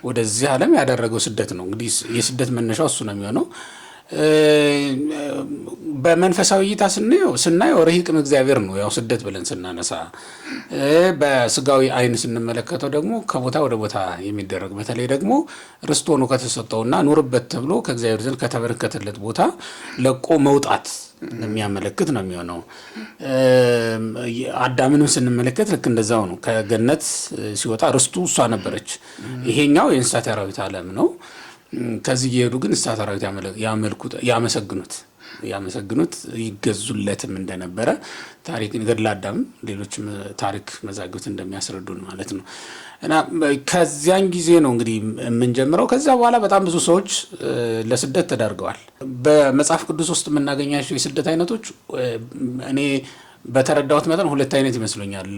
ወደዚህ ዓለም ያደረገው ስደት ነው። እንግዲህ የስደት መነሻው እሱ ነው የሚሆነው። በመንፈሳዊ እይታ ስናየው ረሂቅም እግዚአብሔር ነው። ያው ስደት ብለን ስናነሳ በስጋዊ አይን ስንመለከተው ደግሞ ከቦታ ወደ ቦታ የሚደረግ በተለይ ደግሞ ርስት ሆኖ ከተሰጠውና ኑርበት ተብሎ ከእግዚአብሔር ዘንድ ከተበረከተለት ቦታ ለቆ መውጣት የሚያመለክት ነው የሚሆነው። አዳምንም ስንመለከት ልክ እንደዛው ነው። ከገነት ሲወጣ ርስቱ እሷ ነበረች። ይሄኛው የእንስሳት አራዊት ዓለም ነው። ከዚህ እየሄዱ ግን እንስሳት አራዊት ያመሰግኑት ይገዙለትም እንደነበረ ታሪክ ገድለ አዳም ሌሎችም ታሪክ መዛግብት እንደሚያስረዱን ማለት ነው። እና ከዚያን ጊዜ ነው እንግዲህ የምንጀምረው። ከዛ በኋላ በጣም ብዙ ሰዎች ለስደት ተዳርገዋል። በመጽሐፍ ቅዱስ ውስጥ የምናገኛቸው የስደት አይነቶች እኔ በተረዳሁት መጠን ሁለት አይነት ይመስሉኛል።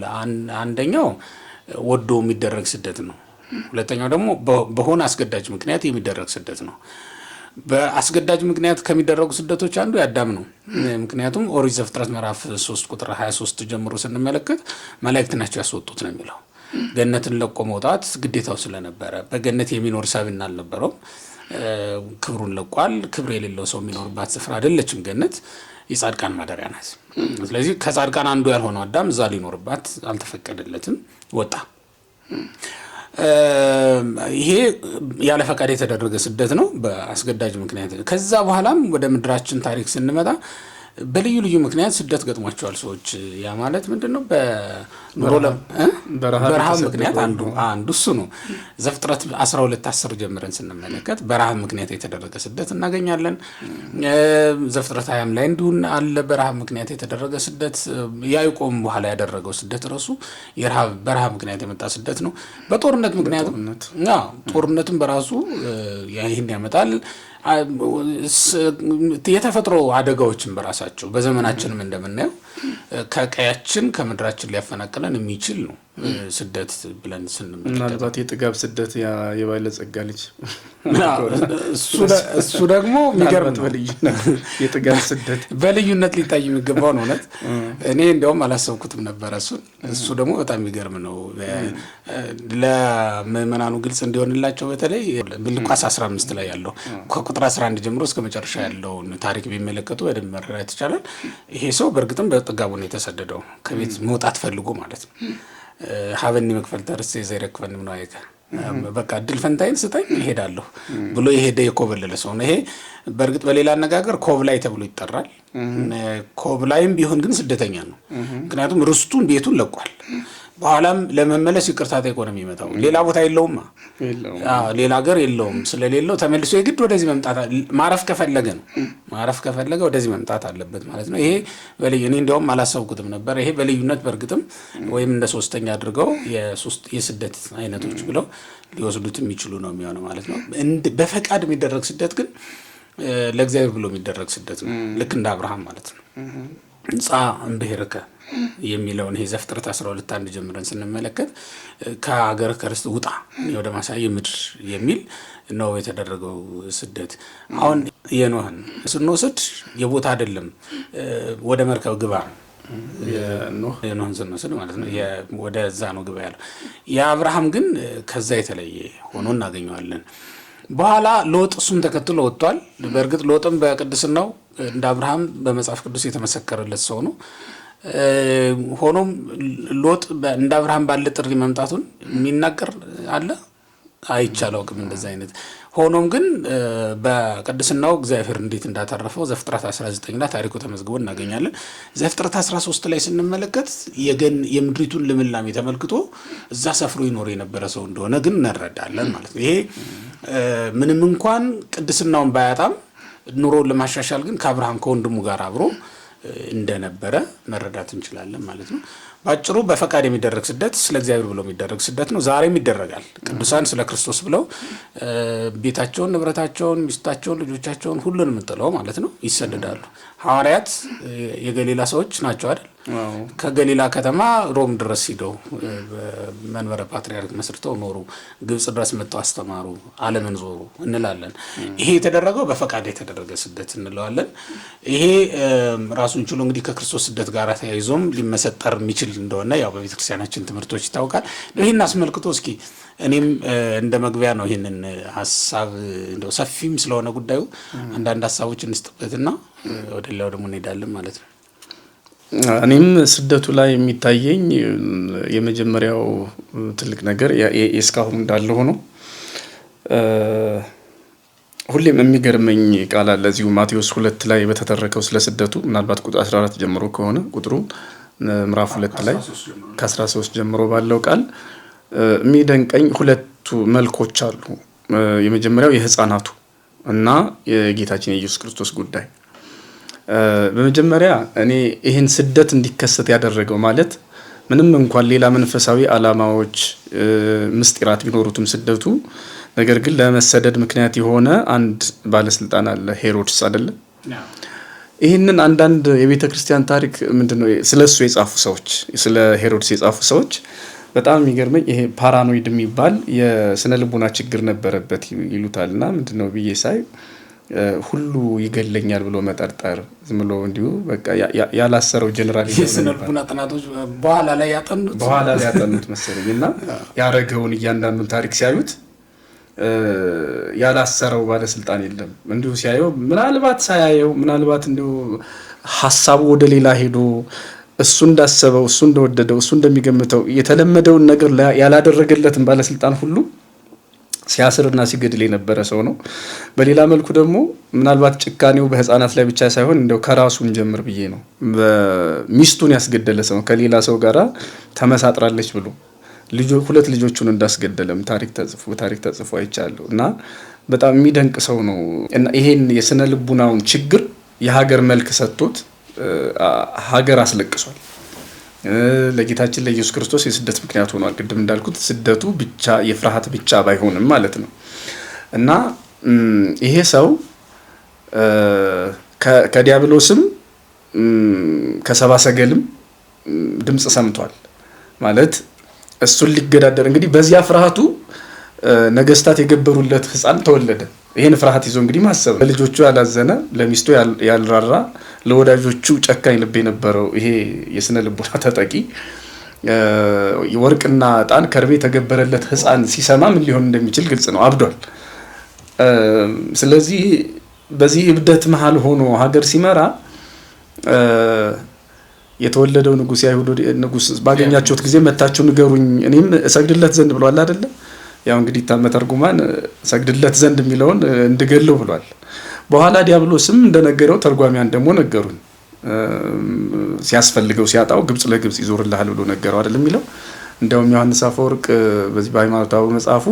አንደኛው ወዶ የሚደረግ ስደት ነው። ሁለተኛው ደግሞ በሆነ አስገዳጅ ምክንያት የሚደረግ ስደት ነው። በአስገዳጅ ምክንያት ከሚደረጉ ስደቶች አንዱ የአዳም ነው። ምክንያቱም ኦሪት ዘፍጥረት ምዕራፍ 3 ቁጥር 23 ጀምሮ ስንመለከት መላእክት ናቸው ያስወጡት ነው የሚለው። ገነትን ለቆ መውጣት ግዴታው ስለነበረ በገነት የሚኖር ሰብን አልነበረውም። ክብሩን ለቋል። ክብር የሌለው ሰው የሚኖርባት ስፍራ አይደለችም ገነት፣ የጻድቃን ማደሪያ ናት። ስለዚህ ከጻድቃን አንዱ ያልሆነው አዳም እዛ ሊኖርባት አልተፈቀደለትም፣ ወጣ። ይሄ ያለ ፈቃድ የተደረገ ስደት ነው በአስገዳጅ ምክንያት። ከዛ በኋላም ወደ ምድራችን ታሪክ ስንመጣ በልዩ ልዩ ምክንያት ስደት ገጥሟቸዋል ሰዎች። ያ ማለት ምንድነው? በረሃብ ምክንያት አንዱ እሱ ነው። ዘፍጥረት 12:10 ጀምረን ስንመለከት በረሃብ ምክንያት የተደረገ ስደት እናገኛለን። ዘፍጥረት 20 ላይ እንዲሁ አለ በረሃብ ምክንያት የተደረገ ስደት። ያዕቆብም በኋላ ያደረገው ስደት ራሱ በረሃብ ምክንያት የመጣ ስደት ነው። በጦርነት ምክንያት ጦርነትም በራሱ ይህን ያመጣል። የተፈጥሮ አደጋዎችን በራሳቸው በዘመናችንም እንደምናየው ከቀያችን ከምድራችን ሊያፈናቅለን የሚችል ነው ስደት ብለን ስንመለከት። ምናልባት የጥጋብ ስደት የባለጸጋ ልጅ እሱ ደግሞ የሚገርም ነው። የጥጋብ ስደት በልዩነት ሊታይ የሚገባው ነው። እውነት እኔ እንዲያውም አላሰብኩትም ነበረ እሱ ደግሞ በጣም የሚገርም ነው። ለምዕመናኑ ግልጽ እንዲሆንላቸው በተለይ ሉቃስ 15 ላይ ያለው ከቁጥር 11 ጀምሮ እስከ መጨረሻ ያለውን ታሪክ ቢመለከቱ በደንብ መረዳት ይቻላል። ይሄ ሰው በእርግጥም በጥጋቡ ነው የተሰደደው፣ ከቤት መውጣት ፈልጎ ማለት ነው። ሀበኒ መክፈልተ ርስቴ ዘይረክበኒ ምንዋይከ፣ በቃ እድል ፈንታይን ስጠኝ እሄዳለሁ ብሎ የሄደ የኮበለለ ሰው ነው። ይሄ በእርግጥ በሌላ አነጋገር ኮብላይ ተብሎ ይጠራል። ኮብላይም ቢሆን ግን ስደተኛ ነው። ምክንያቱም ርስቱን ቤቱን ለቋል። በኋላም ለመመለስ ይቅርታ ጠይቆ ነው የሚመጣው። ሌላ ቦታ የለውም፣ ሌላ ሀገር የለውም። ስለሌለው ተመልሶ የግድ ወደዚህ መምጣት ማረፍ ከፈለገ ወደዚህ መምጣት አለበት ማለት ነው። ይሄ እኔ እንዲያውም አላሰብኩትም ነበር። ይሄ በልዩነት በእርግጥም ወይም እንደ ሶስተኛ አድርገው የስደት አይነቶች ብለው ሊወስዱት የሚችሉ ነው የሚሆነው ማለት ነው። በፈቃድ የሚደረግ ስደት ግን ለእግዚአብሔር ብሎ የሚደረግ ስደት ነው። ልክ እንደ አብርሃም ማለት ነው። ጻ እምብሔርከ የሚለውን ይሄ ዘፍጥረት 12:1 ጀምረን ስንመለከት ከሀገር ከርስት ውጣ ወደ ማሳየ ምድር የሚል ነው የተደረገው ስደት። አሁን የኖህን ስንወስድ የቦታ አይደለም፣ ወደ መርከብ ግባ ነው። የኖህን ስንወስድ ማለት ነው ወደዛ ነው ግባ ያለው። የአብርሃም ግን ከዛ የተለየ ሆኖ እናገኘዋለን። በኋላ ሎጥ እሱም ተከትሎ ወጥቷል። በእርግጥ ሎጥም በቅድስናው እንደ አብርሃም በመጽሐፍ ቅዱስ የተመሰከረለት ሰው ነው። ሆኖም ሎጥ እንደ አብርሃም ባለ ጥሪ መምጣቱን የሚናገር አለ አይቻለው ግን እንደዛ አይነት። ሆኖም ግን በቅድስናው እግዚአብሔር እንዴት እንዳተረፈው ዘፍጥረት 19 ላይ ታሪኩ ተመዝግቦ እናገኛለን። ዘፍጥረት 13 ላይ ስንመለከት የምድሪቱን ልምላሜ ተመልክቶ እዛ ሰፍሮ ይኖር የነበረ ሰው እንደሆነ ግን እንረዳለን ማለት ነው። ይሄ ምንም እንኳን ቅድስናውን ባያጣም ኑሮውን ለማሻሻል ግን ከአብርሃም ከወንድሙ ጋር አብሮ እንደነበረ መረዳት እንችላለን ማለት ነው። ባጭሩ በፈቃድ የሚደረግ ስደት ስለ እግዚአብሔር ብለው የሚደረግ ስደት ነው። ዛሬም ይደረጋል። ቅዱሳን ስለ ክርስቶስ ብለው ቤታቸውን፣ ንብረታቸውን፣ ሚስታቸውን፣ ልጆቻቸውን ሁሉንም ጥለው ማለት ነው ይሰደዳሉ። ሐዋርያት የገሊላ ሰዎች ናቸው አይደል? ከገሊላ ከተማ ሮም ድረስ ሂደው መንበረ ፓትርያርክ መስርተው ኖሩ። ግብጽ ድረስ መጥተው አስተማሩ፣ ዓለምን ዞሩ እንላለን። ይሄ የተደረገው በፈቃድ የተደረገ ስደት እንለዋለን። ይሄ ራሱን ችሎ እንግዲህ ከክርስቶስ ስደት ጋር ተያይዞም ሊመሰጠር የሚችል እንደሆነ ያው በቤተክርስቲያናችን ትምህርቶች ይታወቃል። ይህን አስመልክቶ እስኪ እኔም እንደ መግቢያ ነው ይህንን ሀሳብ እንደው ሰፊም ስለሆነ ጉዳዩ አንዳንድ ሀሳቦች እንስጥበትና ወደ ሌላው ደግሞ እንሄዳለን ማለት ነው። እኔም ስደቱ ላይ የሚታየኝ የመጀመሪያው ትልቅ ነገር እስካሁን እንዳለ ሆኖ ሁሌም የሚገርመኝ ቃል አለ እዚሁ ማቴዎስ 2 ላይ በተተረከው ስለ ስደቱ ምናልባት ቁጥር 14 ጀምሮ ከሆነ ቁጥሩ ምዕራፍ 2 ላይ ከ13 ጀምሮ ባለው ቃል የሚደንቀኝ ሁለቱ መልኮች አሉ። የመጀመሪያው የህፃናቱ እና የጌታችን የኢየሱስ ክርስቶስ ጉዳይ። በመጀመሪያ እኔ ይህን ስደት እንዲከሰት ያደረገው ማለት ምንም እንኳን ሌላ መንፈሳዊ ዓላማዎች ምስጢራት ቢኖሩትም ስደቱ ነገር ግን ለመሰደድ ምክንያት የሆነ አንድ ባለስልጣን አለ፣ ሄሮድስ አይደለ? ይህንን አንዳንድ የቤተ ክርስቲያን ታሪክ ምንድነው ስለሱ የጻፉ ሰዎች ስለ ሄሮድስ የጻፉ ሰዎች በጣም የሚገርመኝ ይሄ ፓራኖይድ የሚባል የስነ ልቦና ችግር ነበረበት ይሉታልና ምንድነው ብዬ ሳይ ሁሉ ይገለኛል ብሎ መጠርጠር ዝም ብሎ እንዲሁ በቃ ያላሰረው ጀነራል የስነ ልቦና ጥናቶች በኋላ ላይ ያጠኑት መሰለኝና ያረገውን እያንዳንዱን ታሪክ ሲያዩት ያላሰረው ባለስልጣን የለም። እንዲሁ ሲያየው ምናልባት ሳያየው ምናልባት እንዲሁ ሐሳቡ ወደ ሌላ ሄዶ እሱ እንዳሰበው እሱ እንደወደደው እሱ እንደሚገምተው የተለመደውን ነገር ያላደረገለትን ባለስልጣን ሁሉ ሲያስርና ሲገድል የነበረ ሰው ነው። በሌላ መልኩ ደግሞ ምናልባት ጭካኔው በህፃናት ላይ ብቻ ሳይሆን እንደው ከራሱን ጀምር ብዬ ነው። ሚስቱን ያስገደለ ሰው ከሌላ ሰው ጋራ ተመሳጥራለች ብሎ ሁለት ልጆቹን እንዳስገደለም ታሪክ ተጽፎ አይቻለሁ እና በጣም የሚደንቅ ሰው ነው። እና ይሄን የስነ ልቡናውን ችግር የሀገር መልክ ሰጥቶት ሀገር አስለቅሷል። ለጌታችን ለኢየሱስ ክርስቶስ የስደት ምክንያት ሆኗል። ቅድም እንዳልኩት ስደቱ ብቻ የፍርሃት ብቻ ባይሆንም ማለት ነው። እና ይሄ ሰው ከዲያብሎስም ከሰብአ ሰገልም ድምጽ ሰምቷል ማለት እሱን ሊገዳደር እንግዲህ በዚያ ፍርሃቱ ነገስታት የገበሩለት ህፃን ተወለደ። ይሄን ፍርሃት ይዞ እንግዲህ ማሰብ ለልጆቹ ያላዘነ ለሚስቱ ያልራራ ለወዳጆቹ ጨካኝ ልብ የነበረው ይሄ የስነ ልቦና ተጠቂ ወርቅና ዕጣን ከርቤ የተገበረለት ህፃን ሲሰማ ምን ሊሆን እንደሚችል ግልጽ ነው። አብዷል። ስለዚህ በዚህ እብደት መሃል ሆኖ ሀገር ሲመራ የተወለደው ንጉስ የአይሁድ ንጉስ ባገኛችሁት ጊዜ መታችሁ ንገሩኝ እኔም እሰግድለት ዘንድ ብሏል አይደለ? ያው እንግዲህ ተርጉማን እሰግድለት ዘንድ የሚለውን እንድገለው ብሏል። በኋላ ዲያብሎስም እንደነገረው ተርጓሚያን ደግሞ ነገሩን ሲያስፈልገው ሲያጣው ግብጽ ለግብጽ ይዞርልሃል ብሎ ነገረው አይደል የሚለው። እንደውም ዮሐንስ አፈወርቅ በዚህ በሃይማኖታዊ መጽሐፉ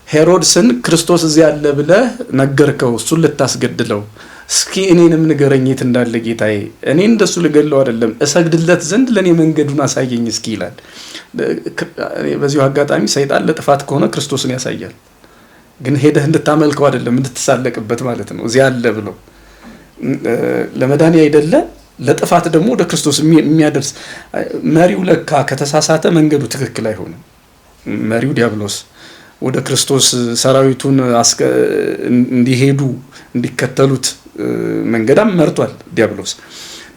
ሄሮድስን ክርስቶስ እዚያ አለ ብለህ ነገርከው እሱን ልታስገድለው እስኪ እኔንም ንገረኝ የት እንዳለ ጌታዬ እኔ እንደሱ ልገለው አይደለም እሰግድለት ዘንድ ለኔ መንገዱን አሳየኝ እስኪ ይላል። በዚሁ አጋጣሚ ሰይጣን ለጥፋት ከሆነ ክርስቶስን ያሳያል፣ ግን ሄደህ እንድታመልከው አይደለም እንድትሳለቅበት ማለት ነው። እዚያ አለ ብሎ ለመዳን አይደለ ለጥፋት ደግሞ ወደ ክርስቶስ የሚያደርስ መሪው ለካ ከተሳሳተ መንገዱ ትክክል አይሆንም። መሪው ዲያብሎስ ወደ ክርስቶስ ሰራዊቱን እንዲሄዱ እንዲከተሉት መንገዳም መርቷል ዲያብሎስ።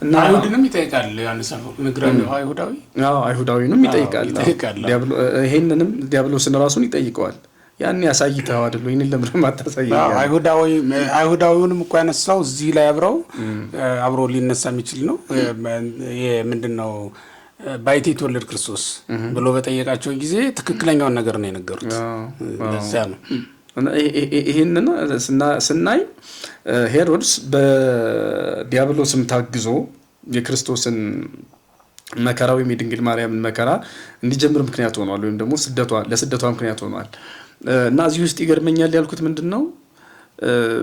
እና አይሁድንም ይጠይቃል ዮሐንስ ንግረኛው አይሁዳዊንም ይጠይቃል። ይሄንንም ዲያብሎስን ራሱን ይጠይቀዋል። ያን ያሳይተው አይደል ወይ እኔን ለምን ማታሳይ? አይሁዳዊውንም እኮ ያነሳው እዚህ ላይ አብሮ ሊነሳ የሚችል ነው። ምንድነው ባይቴ የተወለደ ክርስቶስ ብሎ በጠየቃቸው ጊዜ ትክክለኛውን ነገር ነው የነገሩት። ለዚያ ነው ይሄንን ስናይ ሄሮድስ በዲያብሎስም ታግዞ የክርስቶስን መከራ ወይም የድንግል ማርያምን መከራ እንዲጀምር ምክንያት ሆኗል፣ ወይም ደግሞ ለስደቷ ምክንያት ሆኗል። እና እዚህ ውስጥ ይገርመኛል ያልኩት ምንድነው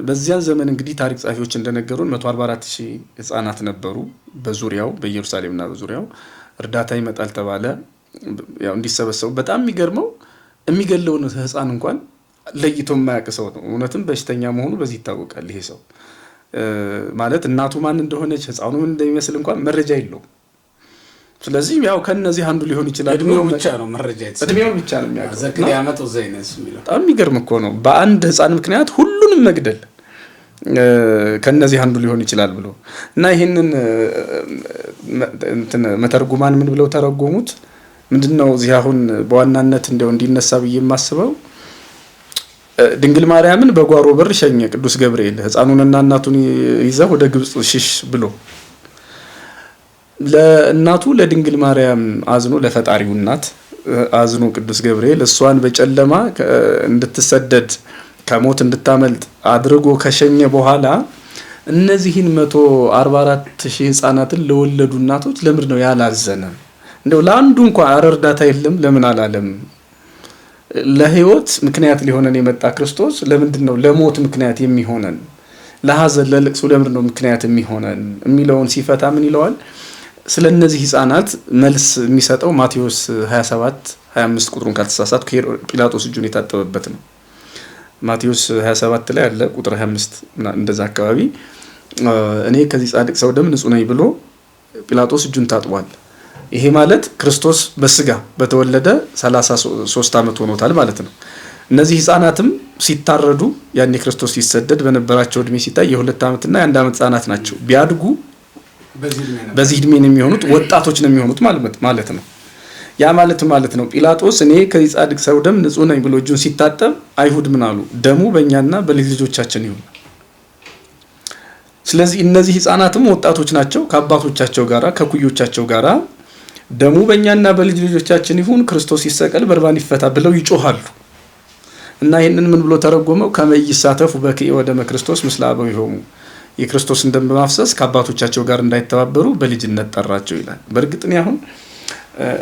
በዚያ ዘመን እንግዲህ ታሪክ ጻፊዎች እንደነገሩን 144,000 ህፃናት ነበሩ በዙሪያው በኢየሩሳሌምና በዙሪያው። እርዳታ ይመጣል ተባለ ያው እንዲሰበሰቡ። በጣም የሚገርመው የሚገለውን ህፃን እንኳን ለይቶ የማያውቅ ሰው ነው። እውነትም በሽተኛ መሆኑ በዚህ ይታወቃል። ይሄ ሰው ማለት እናቱ ማን እንደሆነች ህፃኑ ምን እንደሚመስል እንኳን መረጃ የለውም። ስለዚህ ያው ከነዚህ አንዱ ሊሆን ይችላል። እድሜው ብቻ ነው መረጃ እድሜው ብቻ ነው የሚያውቀው። ዘክሪ ያመጣው ዘይነስ የሚለው በጣም የሚገርም እኮ ነው። በአንድ ህፃን ምክንያት ሁሉንም መግደል ከነዚህ አንዱ ሊሆን ይችላል ብሎ እና ይሄንን መተርጉማን ምን ብለው ተረጎሙት? ምንድነው እዚህ አሁን በዋናነት እንደው እንዲነሳ ብዬ የማስበው ድንግል ማርያምን በጓሮ በር ሸኘ ቅዱስ ገብርኤል ሕፃኑንና እናቱን ይዘው ወደ ግብጽ ሽሽ ብሎ ለእናቱ ለድንግል ማርያም አዝኖ ለፈጣሪው እናት አዝኖ ቅዱስ ገብርኤል እሷን በጨለማ እንድትሰደድ ከሞት እንድታመልጥ አድርጎ ከሸኘ በኋላ እነዚህን 144,000 ህፃናትን ለወለዱ እናቶች ለምንድን ነው ያላዘነ? እንደው ለአንዱ እንኳን እርዳታ የለም ለምን አላለም? ለህይወት ምክንያት ሊሆነን የመጣ ክርስቶስ ለምንድን ነው ለሞት ምክንያት የሚሆነን? ለሐዘን ለልቅሶ ለምንድን ነው ምክንያት የሚሆነን የሚለውን ሲፈታ ምን ይለዋል? ስለነዚህ ህፃናት መልስ የሚሰጠው ማቴዎስ 27-25 ቁጥሩን ካልተሳሳትኩ ጲላጦስ እጁን የታጠበበት ነው። ማቴዎስ 27 ላይ አለ ቁጥር 25 እንደዛ አካባቢ እኔ ከዚህ ጻድቅ ሰው ደም ንጹህ ነኝ ብሎ ጲላጦስ እጁን ታጥቧል። ይሄ ማለት ክርስቶስ በስጋ በተወለደ 33 ዓመት ሆኖታል ማለት ነው። እነዚህ ህፃናትም ሲታረዱ ያኔ ክርስቶስ ሲሰደድ በነበራቸው እድሜ ሲታይ የ2 ዓመትና የ1 ዓመት ህፃናት ናቸው። ቢያድጉ በዚህ እድሜ ነው የሚሆኑት፣ ወጣቶች ነው የሚሆኑት ማለት ነው። ያ ማለት ነው ጲላጦስ እኔ ከዚህ ጻድቅ ሰው ደም ንጹህ ነኝ ብሎ እጁን ሲታጠብ አይሁድ ምን አሉ? ደሙ በእኛና በልጅ ልጆቻችን ይሁን። ስለዚህ እነዚህ ህፃናትም ወጣቶች ናቸው። ከአባቶቻቸው ጋራ ከኩዮቻቸው ጋራ ደሙ በእኛና በልጅ ልጆቻችን ይሁን፣ ክርስቶስ ይሰቀል፣ በርባን ይፈታ ብለው ይጮሃሉ። እና ይህንን ምን ብሎ ተረጎመው? ከመይሳተፉ በክየ ወደመ ክርስቶስ ምስለ አበዊሆሙ፣ የክርስቶስን ደም በማፍሰስ ከአባቶቻቸው ጋር እንዳይተባበሩ በልጅነት ጠራቸው ይላል። በእርግጥ እኔ አሁን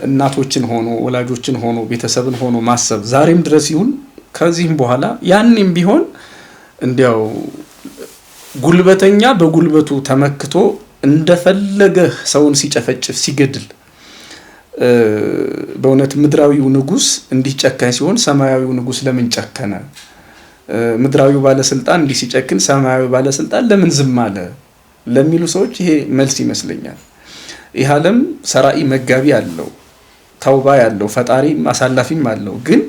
እናቶችን ሆኖ ወላጆችን ሆኖ ቤተሰብን ሆኖ ማሰብ ዛሬም ድረስ ይሁን ከዚህም በኋላ ያንንም ቢሆን እንዲያው ጉልበተኛ በጉልበቱ ተመክቶ እንደፈለገ ሰውን ሲጨፈጭፍ ሲገድል በእውነት ምድራዊው ንጉስ እንዲህ ጨካኝ ሲሆን ሰማያዊው ንጉስ ለምን ጨከነ? ምድራዊው ባለስልጣን እንዲህ ሲጨክን ሰማያዊው ባለስልጣን ለምን ዝም አለ ለሚሉ ሰዎች ይሄ መልስ ይመስለኛል። ይህ ዓለም ሰራኢ መጋቢ አለው፣ ተውባ ያለው ፈጣሪ አሳላፊም አለው። ግን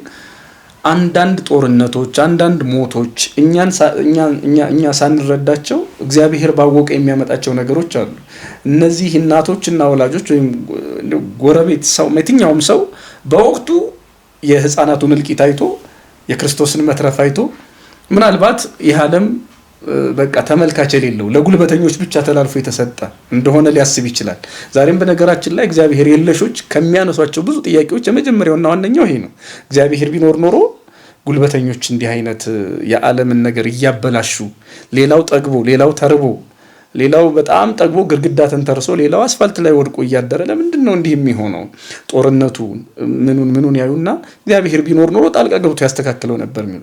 አንዳንድ ጦርነቶች አንዳንድ ሞቶች እኛ ሳንረዳቸው እግዚአብሔር ባወቀ የሚያመጣቸው ነገሮች አሉ። እነዚህ እናቶችና ወላጆች ወይም ጎረቤት ሰው የትኛውም ሰው በወቅቱ የህፃናቱን እልቂት አይቶ የክርስቶስን መትረፍ አይቶ ምናልባት ይህ ዓለም በቃ ተመልካች የሌለው ለጉልበተኞች ብቻ ተላልፎ የተሰጠ እንደሆነ ሊያስብ ይችላል። ዛሬም በነገራችን ላይ እግዚአብሔር የለሾች ከሚያነሷቸው ብዙ ጥያቄዎች የመጀመሪያውና ዋነኛው ይሄ ነው። እግዚአብሔር ቢኖር ኖሮ ጉልበተኞች እንዲህ አይነት የዓለምን ነገር እያበላሹ ሌላው ጠግቦ ሌላው ተርቦ ሌላው በጣም ጠግቦ ግድግዳ ተንተርሶ ሌላው አስፋልት ላይ ወድቆ እያደረ ለምንድን ነው እንዲህ የሚሆነው? ጦርነቱ ምኑን ያዩና እግዚአብሔር ቢኖር ኖሮ ጣልቃ ገብቶ ያስተካክለው ነበር የሚሉ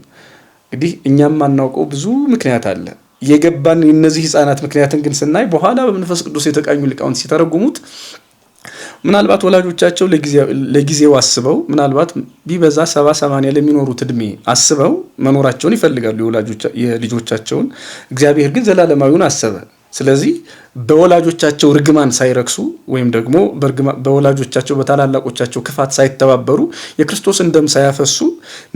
እንግዲህ እኛም ማናውቀው ብዙ ምክንያት አለ። የገባን እነዚህ ህፃናት ምክንያትን ግን ስናይ በኋላ በመንፈስ ቅዱስ የተቃኙ ሊቃውንት ሲተረጉሙት ምናልባት ወላጆቻቸው ለጊዜው አስበው ምናልባት ቢበዛ 70-80 ለሚኖሩት እድሜ አስበው መኖራቸውን ይፈልጋሉ የልጆቻቸውን። እግዚአብሔር ግን ዘላለማዊውን አሰበ። ስለዚህ በወላጆቻቸው ርግማን ሳይረክሱ ወይም ደግሞ በወላጆቻቸው በታላላቆቻቸው ክፋት ሳይተባበሩ የክርስቶስን ደም ሳያፈሱ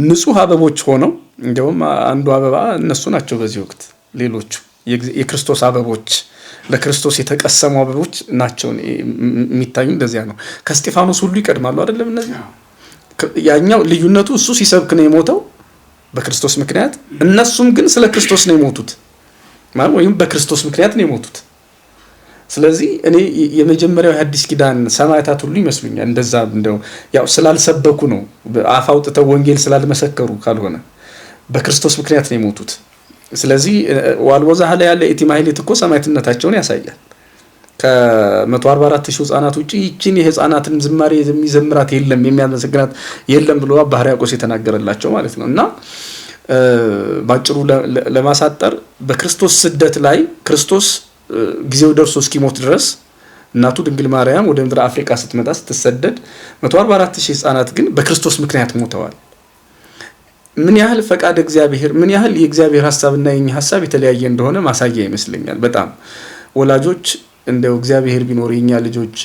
ንጹህ አበቦች ሆነው እንደውም አንዱ አበባ እነሱ ናቸው። በዚህ ወቅት ሌሎቹ የክርስቶስ አበቦች ለክርስቶስ የተቀሰሙ አበቦች ናቸው የሚታዩ። እንደዚያ ነው። ከስጢፋኖስ ሁሉ ይቀድማሉ አይደለም? እነዚህ ያኛው ልዩነቱ እሱ ሲሰብክ ነው የሞተው በክርስቶስ ምክንያት፣ እነሱም ግን ስለ ክርስቶስ ነው የሞቱት ወይም በክርስቶስ ምክንያት ነው የሞቱት። ስለዚህ እኔ የመጀመሪያው የሐዲስ ኪዳን ሰማዕታት ሁሉ ይመስሉኛል እንደዛ እንደው ያው ስላልሰበኩ ነው አፍ አውጥተው ወንጌል ስላልመሰከሩ ካልሆነ በክርስቶስ ምክንያት ነው የሞቱት። ስለዚህ ዋልወዛ ላይ ያለ ኢቲማይሌት እኮ ሰማዕትነታቸውን ያሳያል። ከ144,000 ህፃናት ውጪ ይቺን የህፃናትን ዝማሬ የሚዘምራት የለም የሚያመሰግናት የለም ብሎ አባ ሕርያቆስ የተናገረላቸው ማለት ነው። እና ባጭሩ ለማሳጠር በክርስቶስ ስደት ላይ ክርስቶስ ጊዜው ደርሶ እስኪሞት ድረስ እናቱ ድንግል ማርያም ወደ ምድረ አፍሪካ ስትመጣ ስትሰደድ 144,000 ህፃናት ግን በክርስቶስ ምክንያት ሞተዋል። ምን ያህል ፈቃድ እግዚአብሔር ምን ያህል የእግዚአብሔር ሐሳብና የኛ ሐሳብ የተለያየ እንደሆነ ማሳያ ይመስለኛል። በጣም ወላጆች እንደው እግዚአብሔር ቢኖር የኛ ልጆች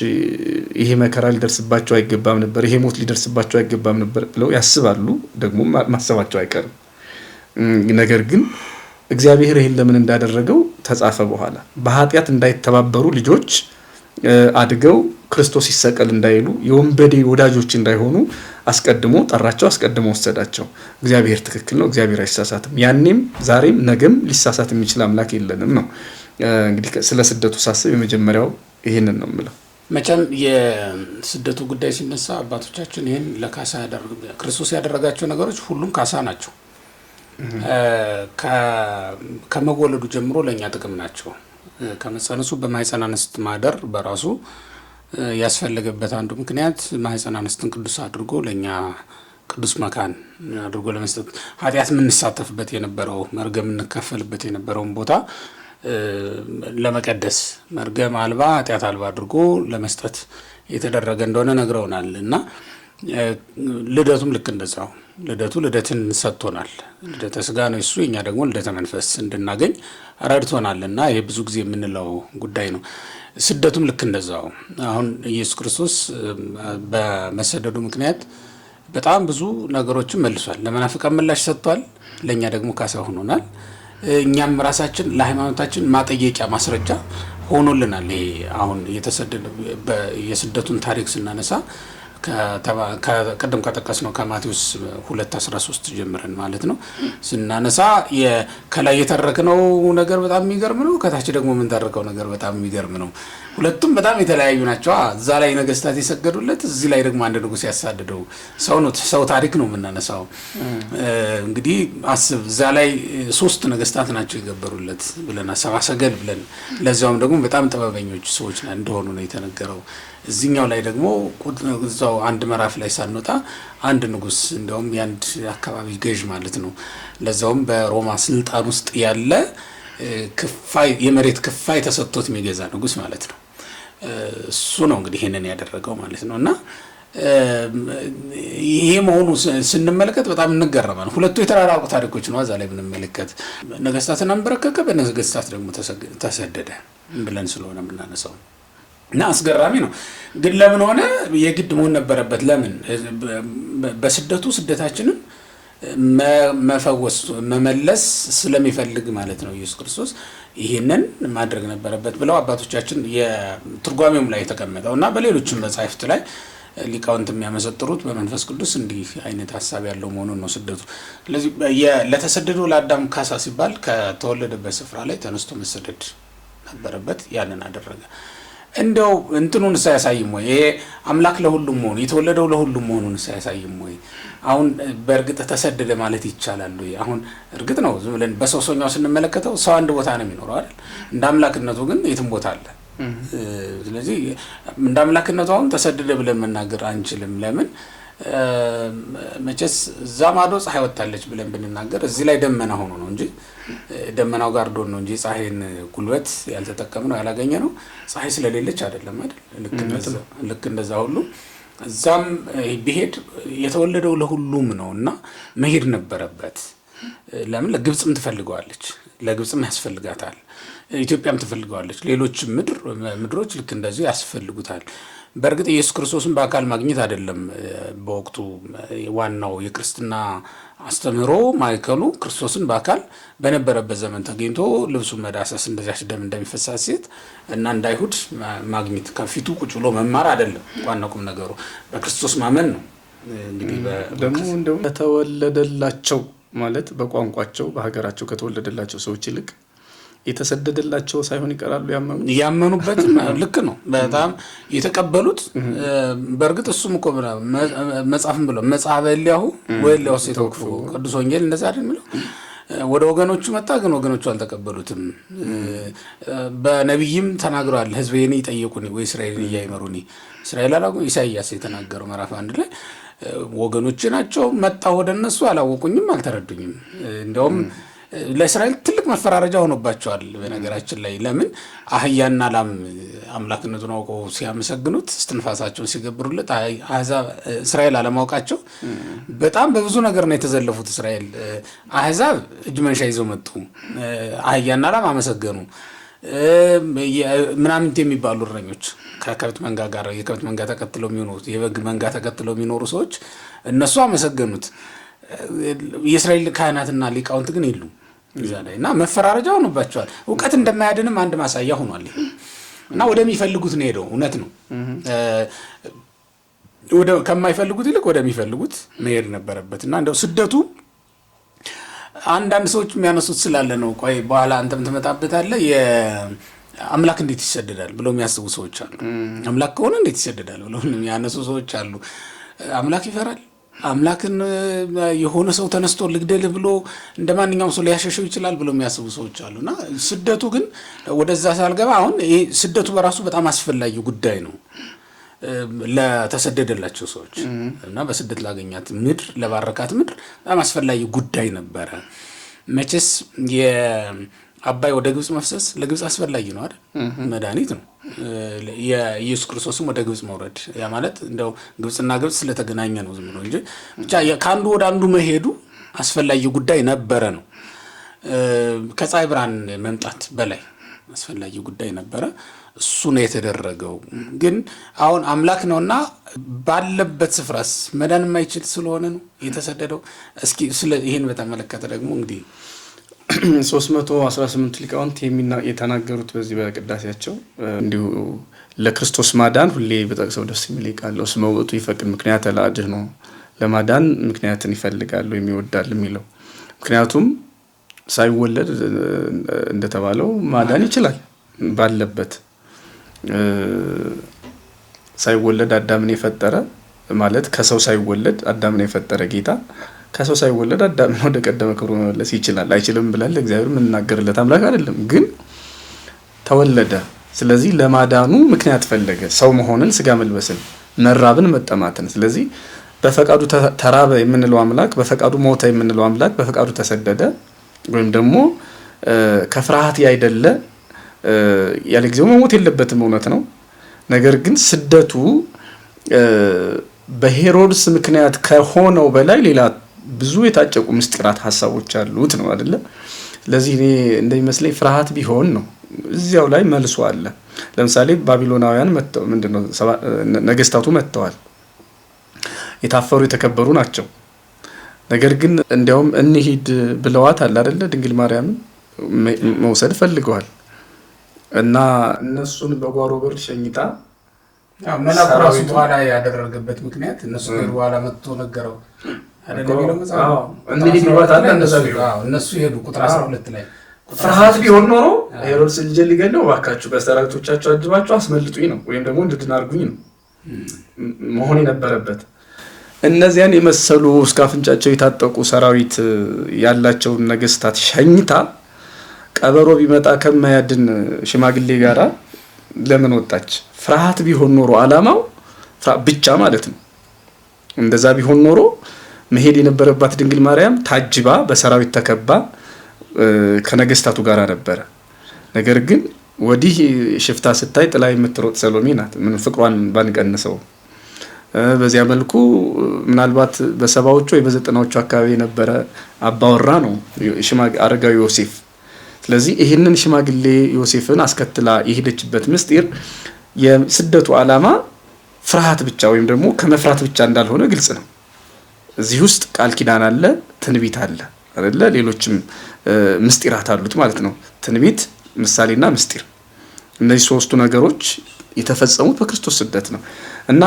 ይሄ መከራ ሊደርስባቸው አይገባም ነበር፣ ይሄ ሞት ሊደርስባቸው አይገባም ነበር ብለው ያስባሉ። ደግሞ ማሰባቸው አይቀርም። ነገር ግን እግዚአብሔር ይሄን ለምን እንዳደረገው ተጻፈ። በኋላ በኃጢአት እንዳይተባበሩ ልጆች አድገው ክርስቶስ ይሰቀል እንዳይሉ የወንበዴ ወዳጆች እንዳይሆኑ አስቀድሞ ጠራቸው፣ አስቀድሞ ወሰዳቸው። እግዚአብሔር ትክክል ነው፣ እግዚአብሔር አይሳሳትም። ያኔም ዛሬም ነገም ሊሳሳት የሚችል አምላክ የለንም ነው። እንግዲህ ስለ ስደቱ ሳስብ የመጀመሪያው ይህንን ነው የምለው። መቼም የስደቱ ጉዳይ ሲነሳ አባቶቻችን ይህን ለካሳ ክርስቶስ ያደረጋቸው ነገሮች ሁሉም ካሳ ናቸው። ከመወለዱ ጀምሮ ለእኛ ጥቅም ናቸው። ከመጸነሱ በማኅፀነ አንስት ማደር በራሱ ያስፈለገበት አንዱ ምክንያት ማኅፀነ አንስትን ቅዱስ አድርጎ ለእኛ ቅዱስ መካን አድርጎ ለመስጠት ኃጢአት የምንሳተፍበት የነበረው መርገም የምንከፈልበት የነበረውን ቦታ ለመቀደስ መርገም አልባ ኃጢአት አልባ አድርጎ ለመስጠት የተደረገ እንደሆነ ነግረውናል። እና ልደቱም ልክ እንደዛው ልደትን ሰጥቶናል። ልደተ ስጋ ነው እሱ፣ እኛ ደግሞ ልደተ መንፈስ እንድናገኝ ረድቶናል። እና ይሄ ብዙ ጊዜ የምንለው ጉዳይ ነው። ስደቱም ልክ እንደዛው አሁን ኢየሱስ ክርስቶስ በመሰደዱ ምክንያት በጣም ብዙ ነገሮችን መልሷል። ለመናፍቃን ምላሽ ሰጥቷል፣ ለእኛ ደግሞ ካሳ ሆኖናል። እኛም ራሳችን ለሃይማኖታችን ማጠየቂያ ማስረጃ ሆኖልናል። ይሄ አሁን የስደቱን ታሪክ ስናነሳ ቅድም ከጠቀስ ነው ከማቴዎስ 2:13 ጀምረን ማለት ነው ስናነሳ ከላይ የተረክነው ነገር በጣም የሚገርም ነው። ከታች ደግሞ የምንተርከው ነገር በጣም የሚገርም ነው። ሁለቱም በጣም የተለያዩ ናቸው። እዛ ላይ ነገስታት የሰገዱለት፣ እዚህ ላይ ደግሞ አንድ ንጉስ ያሳደደው ሰው ታሪክ ነው የምናነሳው። እንግዲህ አስብ፣ እዛ ላይ 3 ነገስታት ናቸው የገበሩለት ብለን ሰብአ ሰገል ብለን፣ ለዚያውም ደግሞ በጣም ጥበበኞች ሰዎች እንደሆኑ ነው የተነገረው። እዚህኛው ላይ ደግሞ እዛው አንድ ምዕራፍ ላይ ሳንወጣ አንድ ንጉስ እንደውም የአንድ አካባቢ ገዥ ማለት ነው፣ ለዛውም በሮማ ስልጣን ውስጥ ያለ የመሬት ክፋይ ተሰጥቶት የሚገዛ ንጉስ ማለት ነው። እሱ ነው እንግዲህ ይሄንን ያደረገው ማለት ነው። እና ይሄ መሆኑ ስንመለከት በጣም እንገረማለን። ሁለቱ የተራራቁ ታሪኮች ነው። እዛ ላይ ብንመለከት ነገስታትን አንበረከከ፣ በነገስታት ደግሞ ተሰደደ ብለን ስለሆነ የምናነሳው እና አስገራሚ ነው። ግን ለምን ሆነ? የግድ መሆን ነበረበት። ለምን? በስደቱ ስደታችንን መፈወስ መመለስ ስለሚፈልግ ማለት ነው ኢየሱስ ክርስቶስ ይህንን ማድረግ ነበረበት ብለው አባቶቻችን የትርጓሜውም ላይ የተቀመጠው እና በሌሎችም መጻሕፍት ላይ ሊቃውንት የሚያመሰጥሩት በመንፈስ ቅዱስ እንዲህ አይነት ሀሳብ ያለው መሆኑን ነው ስደቱ። ስለዚህ ለተሰደደው ለአዳም ካሳ ሲባል ከተወለደበት ስፍራ ላይ ተነስቶ መሰደድ ነበረበት። ያንን አደረገ። እንደው እንትኑን ሳያሳይም ወይ ይሄ አምላክ ለሁሉም መሆኑ የተወለደው ለሁሉም መሆኑን ሳያሳይም ወይ አሁን በእርግጥ ተሰደደ ማለት ይቻላል ወይ? አሁን እርግጥ ነው ዝም ብለን በሰውኛው ስንመለከተው ሰው አንድ ቦታ ነው የሚኖረው አይደል? እንደ አምላክነቱ ግን የትም ቦታ አለ። ስለዚህ እንደ አምላክነቱ አሁን ተሰደደ ብለን መናገር አንችልም። ለምን? መቼስ እዛ ማዶ ፀሐይ ወጣለች ብለን ብንናገር እዚህ ላይ ደመና ሆኖ ነው እንጂ ደመናው ጋር ዶን ነው እንጂ ፀሐይን ጉልበት ያልተጠቀምነው ያላገኘነው ፀሐይ ስለሌለች አይደለም አይደል? ልክ እንደዛ ሁሉ እዛም ቢሄድ የተወለደው ለሁሉም ነውና መሄድ ነበረበት። ለምን? ለግብጽም ትፈልገዋለች፣ ለግብጽም ያስፈልጋታል፣ ኢትዮጵያም ትፈልገዋለች፣ ሌሎች ምድሮች ልክ እንደዚህ ያስፈልጉታል። በእርግጥ ኢየሱስ ክርስቶስን በአካል ማግኘት አይደለም በወቅቱ ዋናው የክርስትና አስተምህሮ ማዕከሉ ክርስቶስን በአካል በነበረበት ዘመን ተገኝቶ ልብሱን መዳሰስ እንደዚያች ደም እንደሚፈሳት ሴት እና እንዳይሁድ ማግኘት ከፊቱ ቁጭ ብሎ መማር አይደለም። ዋናው ቁም ነገሩ በክርስቶስ ማመን ነው። እንግዲህ ደግሞ እንደው ከተወለደላቸው ማለት በቋንቋቸው በሀገራቸው ከተወለደላቸው ሰዎች ይልቅ የተሰደደላቸው ሳይሆን ይቀራሉ ያመኑበትም ልክ ነው። በጣም የተቀበሉት በእርግጥ እሱም እኮ መጽሐፍም ብለው መጽሐፈ ኤልያሁ ወኤልያሁ ሲተወክፉ ቅዱስ ወንጌል እንደዛ አይደል የሚለው። ወደ ወገኖቹ መጣ፣ ግን ወገኖቹ አልተቀበሉትም። በነቢይም ተናግረዋል። ሕዝቤን ይጠይቁኒ ወይ እስራኤልን እያይመሩኒ። እስራኤል አላውቁ ኢሳይያስ የተናገረው ምዕራፍ 1 ላይ ወገኖች ናቸው መጣ ወደ እነሱ አላወቁኝም፣ አልተረዱኝም። እንዲያውም ለእስራኤል ትልቅ መፈራረጃ ሆኖባቸዋል። በነገራችን ላይ ለምን አህያና ላም አምላክነቱን አውቀው ሲያመሰግኑት እስትንፋሳቸውን ሲገብሩለት አሕዛብ እስራኤል አለማወቃቸው በጣም በብዙ ነገር ነው የተዘለፉት። እስራኤል አሕዛብ እጅ መንሻ ይዘው መጡ፣ አህያና ላም አመሰገኑ። ምናምንት የሚባሉ እረኞች ከከብት መንጋ ጋር የከብት መንጋ ተከትለው የሚኖሩት የበግ መንጋ ተከትለው የሚኖሩ ሰዎች እነሱ አመሰገኑት። የእስራኤል ካህናትና ሊቃውንት ግን የሉም እዛ ላይ እና መፈራረጃ ሆኖባቸዋል። እውቀት እንደማያድንም አንድ ማሳያ ሆኗል። እና ወደሚፈልጉት ነው ሄደው። እውነት ነው። ከማይፈልጉት ይልቅ ወደሚፈልጉት መሄድ ነበረበት እና እንደው ስደቱ አንዳንድ ሰዎች የሚያነሱት ስላለ ነው። ቆይ በኋላ አንተም ትመጣበታለህ። አምላክ እንዴት ይሰደዳል ብለው የሚያስቡ ሰዎች አሉ። አምላክ ከሆነ እንዴት ይሰደዳል ብለው የሚያነሱ ሰዎች አሉ። አምላክ ይፈራል? አምላክን የሆነ ሰው ተነስቶ ልግደል ብሎ እንደ ማንኛውም ሰው ሊያሸሸው ይችላል ብለው የሚያስቡ ሰዎች አሉ። እና ስደቱ ግን ወደዛ ሳልገባ አሁን ይሄ ስደቱ በራሱ በጣም አስፈላጊ ጉዳይ ነው ለተሰደደላቸው ሰዎች እና በስደት ላገኛት ምድር ለባረካት ምድር በጣም አስፈላጊ ጉዳይ ነበረ። መቼስ የአባይ ወደ ግብጽ መፍሰስ ለግብጽ አስፈላጊ ነው አይደል? መድኃኒት ነው። የኢየሱስ ክርስቶስም ወደ ግብጽ መውረድ ያ ማለት እንደው ግብጽና ግብጽ ስለተገናኘ ነው ዝም ብሎ እንጂ ብቻ ከአንዱ ወደ አንዱ መሄዱ አስፈላጊ ጉዳይ ነበረ ነው። ከፀሐይ ብርሃን መምጣት በላይ አስፈላጊ ጉዳይ ነበረ። እሱ ነው የተደረገው። ግን አሁን አምላክ ነውና ባለበት ስፍራስ መዳን የማይችል ስለሆነ ነው የተሰደደው። እስኪ ስለ ይሄን በተመለከተ ደግሞ እንግዲህ 318 ሊቃውንት የተናገሩት በዚህ በቅዳሴያቸው እንዲሁ ለክርስቶስ ማዳን ሁሌ በጠቅሰው ደስ የሚል ቃል ነው። እስመ ውእቱ ይፈቅድ ምክንያት ለአድኅኖ ነው። ለማዳን ምክንያትን ይፈልጋል ወይም ይወዳል የሚለው ምክንያቱም ሳይወለድ እንደተባለው ማዳን ይችላል ባለበት። ሳይወለድ አዳምን የፈጠረ ማለት ከሰው ሳይወለድ አዳምን የፈጠረ ጌታ ከሰው ሳይወለድ አዳምን ወደ ቀደመ ክብሩ መመለስ ይችላል። አይችልም ብለን ለእግዚአብሔር የምንናገርለት አምላክ አይደለም፣ ግን ተወለደ። ስለዚህ ለማዳኑ ምክንያት ፈለገ። ሰው መሆንን፣ ስጋ መልበስን፣ መራብን፣ መጠማትን። ስለዚህ በፈቃዱ ተራበ የምንለው አምላክ፣ በፈቃዱ ሞተ የምንለው አምላክ በፈቃዱ ተሰደደ ወይም ደግሞ ከፍርሃት ያይደለ ያለ ጊዜው መሞት የለበትም፣ እውነት ነው። ነገር ግን ስደቱ በሄሮድስ ምክንያት ከሆነው በላይ ሌላ ብዙ የታጨቁ ምስጢራት ሀሳቦች አሉት ነው አይደለ? ስለዚህ እኔ እንደሚመስለኝ ፍርሃት ቢሆን ነው እዚያው ላይ መልሶ አለ። ለምሳሌ ባቢሎናውያን መጥተው ምንድነው ነገስታቱ መጥተዋል። የታፈሩ የተከበሩ ናቸው። ነገር ግን እንዲያውም እንሂድ ብለዋት አለ አይደለ? ድንግል ማርያምን መውሰድ ፈልገዋል እና እነሱን በጓሮ በር ሸኝታ መላኩ ራሱ በኋላ ያደረገበት ምክንያት እነሱ በኋላ መጥቶ ነገረው እነሱ ሄዱ። ቁጥር 12 ላይ ፍርሃት ቢሆን ኖሮ ሄሮድስ ልጅ ሊገለው እባካችሁ በሰራዊቶቻችሁ አጅባችሁ አስመልጡኝ ነው ወይም ደግሞ እንድድን አድርጉኝ ነው መሆን የነበረበት። እነዚያን የመሰሉ እስከ አፍንጫቸው የታጠቁ ሰራዊት ያላቸውን ነገስታት ሸኝታ ቀበሮ ቢመጣ ከማያድን ሽማግሌ ጋራ ለምን ወጣች? ፍርሃት ቢሆን ኖሮ አላማው ብቻ ማለት ነው። እንደዛ ቢሆን ኖሮ መሄድ የነበረባት ድንግል ማርያም ታጅባ በሰራዊት ተከባ ከነገስታቱ ጋር ነበረ። ነገር ግን ወዲህ ሽፍታ ስታይ ጥላ የምትሮጥ ሰሎሜ ናት። ምን ፍቅሯን ባንቀንሰው በዚያ መልኩ ምናልባት በሰባዎቹ ወይ በዘጠናዎቹ አካባቢ የነበረ አባወራ ነው አረጋዊ ዮሴፍ። ስለዚህ ይህንን ሽማግሌ ዮሴፍን አስከትላ የሄደችበት ምስጢር የስደቱ ዓላማ ፍርሃት ብቻ ወይም ደግሞ ከመፍራት ብቻ እንዳልሆነ ግልጽ ነው። እዚህ ውስጥ ቃል ኪዳን አለ፣ ትንቢት አለ አይደለ? ሌሎችም ምስጢራት አሉት ማለት ነው። ትንቢት፣ ምሳሌና ምስጢር፣ እነዚህ ሶስቱ ነገሮች የተፈጸሙት በክርስቶስ ስደት ነው እና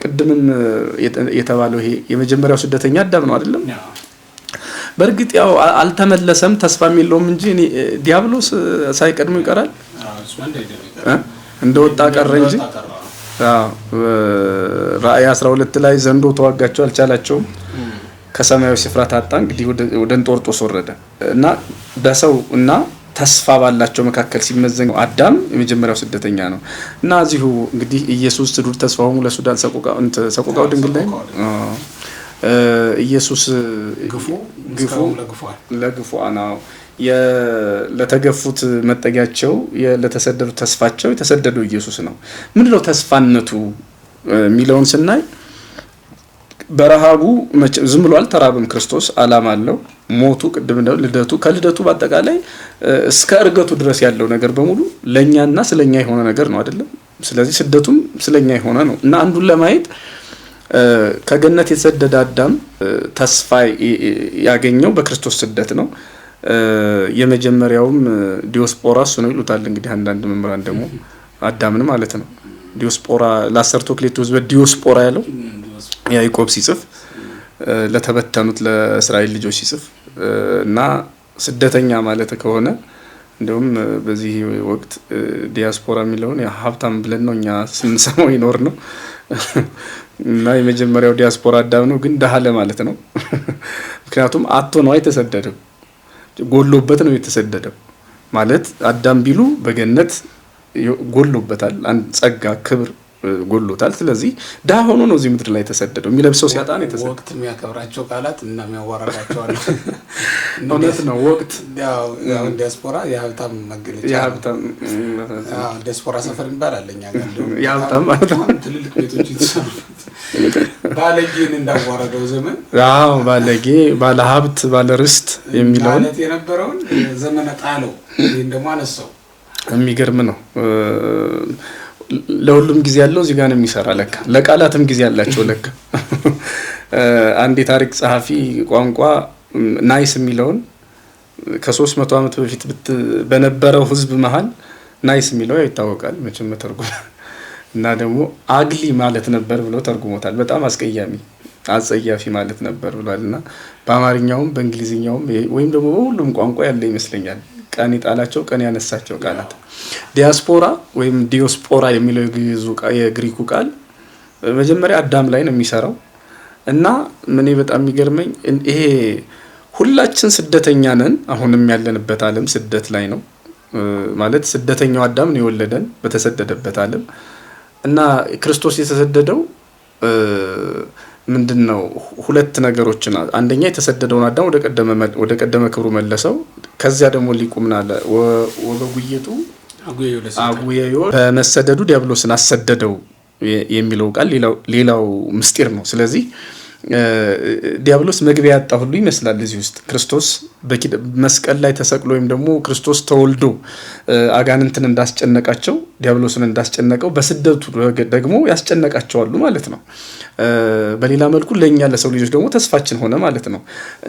ቅድምም የተባለው ይሄ የመጀመሪያው ስደተኛ አዳም ነው አይደለም? በእርግጥ ያው አልተመለሰም፣ ተስፋም የለውም እንጂ ዲያብሎስ ሳይቀድሙ ይቀራል እንደወጣ ቀረ እንጂ። ራእይ 12 ላይ ዘንዶ ተዋጋቸው አልቻላቸውም፣ ከሰማያዊ ስፍራ ታጣ፣ እንግዲህ ወደ እንጦርጦስ ወረደ እና በሰው እና ተስፋ ባላቸው መካከል ሲመዘን አዳም የመጀመሪያው ስደተኛ ነው እና እዚሁ እንግዲህ ኢየሱስ ትዱር ተስፋው ለሱዳን ሰቆቃው ድንግል ላይ ኢየሱስ ግፉ ለግፉአን ነው ለተገፉት መጠጊያቸው ለተሰደዱት ተስፋቸው የተሰደደው ኢየሱስ ነው። ምንድነው ተስፋነቱ የሚለውን ስናይ በረሃቡ ዝም ብሎ አልተራበም። ክርስቶስ ዓላማ አለው። ሞቱ፣ ቅድም ነው ልደቱ፣ ከልደቱ በአጠቃላይ እስከ እርገቱ ድረስ ያለው ነገር በሙሉ ለኛና ስለኛ የሆነ ነገር ነው አይደለም? ስለዚህ ስደቱም ስለኛ የሆነ ነው እና አንዱን ለማየት ከገነት የተሰደደ አዳም ተስፋ ያገኘው በክርስቶስ ስደት ነው። የመጀመሪያውም ዲዮስፖራስ ነው ይሉታል እንግዲህ አንዳንድ መምህራን ደግሞ አዳምን ማለት ነው። ዲዮስፖራ ለአሰርቶ ክሌቶስ በዲዮስፖራ ያለው ያዕቆብ ሲጽፍ ለተበተኑት ለእስራኤል ልጆች ሲጽፍ እና ስደተኛ ማለት ከሆነ እንደውም በዚህ ወቅት ዲያስፖራ የሚለውን ሀብታም ብለን ነው እኛ ስንሰማው ይኖር ነው እና የመጀመሪያው ዲያስፖራ አዳም ነው፣ ግን ደሃ ለማለት ነው። ምክንያቱም አጥቶ ነው የተሰደደው፣ ጎሎበት ነው የተሰደደው ማለት አዳም ቢሉ በገነት ጎሎበታል፣ አንድ ጸጋ ክብር ጎሎታል። ስለዚህ ደሃ ሆኖ ነው እዚህ ምድር ላይ የተሰደደው። የሚለብሰው ሲያጣ ነው የተሰደደው። ወቅት የሚያከብራቸው ቃላት እና የሚያዋራራቸው አለ። እውነት ነው። ወቅት ያው ዲያስፖራ የሀብታም መገለጫ፣ የሀብታም ዲያስፖራ ሰፈር ይባላል እኛ ጋር እንደውም የሀብታም ማለት ነው። ትልልቅ ቤቶች ይተሰሩት ባለጌን እንዳዋረደው ዘመን ባለጌ፣ ባለ ሀብት፣ ባለ ርስት የሚለውን ማለት የነበረውን ዘመነ ጣለው። ይሄን ደግሞ አነሳው። የሚገርም ነው። ለሁሉም ጊዜ ያለው እዚህ ጋር ነው የሚሰራ። ለካ ለቃላትም ጊዜ ያላቸው ለካ። አንድ የታሪክ ጸሐፊ ቋንቋ ናይስ የሚለውን ከ300 ዓመት በፊት በነበረው ህዝብ መሀል ናይስ የሚለው ይታወቃል መቼም ተርጉሞ እና ደግሞ አግሊ ማለት ነበር ብሎ ተርጉሞታል። በጣም አስቀያሚ አጸያፊ ማለት ነበር ብሏልና በአማርኛውም በእንግሊዝኛውም ወይም ደግሞ በሁሉም ቋንቋ ያለ ይመስለኛል ቀን የጣላቸው ቀን ያነሳቸው ቃላት። ዲያስፖራ ወይም ዲዮስፖራ የሚለው የግሪኩ ቃል መጀመሪያ አዳም ላይ ነው የሚሰራው እና ምን በጣም የሚገርመኝ ይሄ ሁላችን ስደተኛ ነን። አሁንም ያለንበት ዓለም ስደት ላይ ነው ማለት ስደተኛው አዳም ነው የወለደን በተሰደደበት ዓለም እና ክርስቶስ የተሰደደው ምንድነው? ሁለት ነገሮችን። አንደኛ የተሰደደውን አዳም ወደ ቀደመ ክብሩ መለሰው። ከዚያ ደግሞ ሊቁምና አለ ወበጉየቱ አጉየዮ በመሰደዱ ዲያብሎስን አሰደደው የሚለው ቃል ሌላው ምስጢር ነው። ስለዚህ ዲያብሎስ መግቢያ ያጣ ሁሉ ይመስላል እዚህ ውስጥ። ክርስቶስ መስቀል ላይ ተሰቅሎ ወይም ደግሞ ክርስቶስ ተወልዶ አጋንንትን እንዳስጨነቃቸው ዲያብሎስን እንዳስጨነቀው በስደቱ ደግሞ ያስጨነቃቸዋሉ ማለት ነው። በሌላ መልኩ ለኛ ለሰው ልጆች ደግሞ ተስፋችን ሆነ ማለት ነው።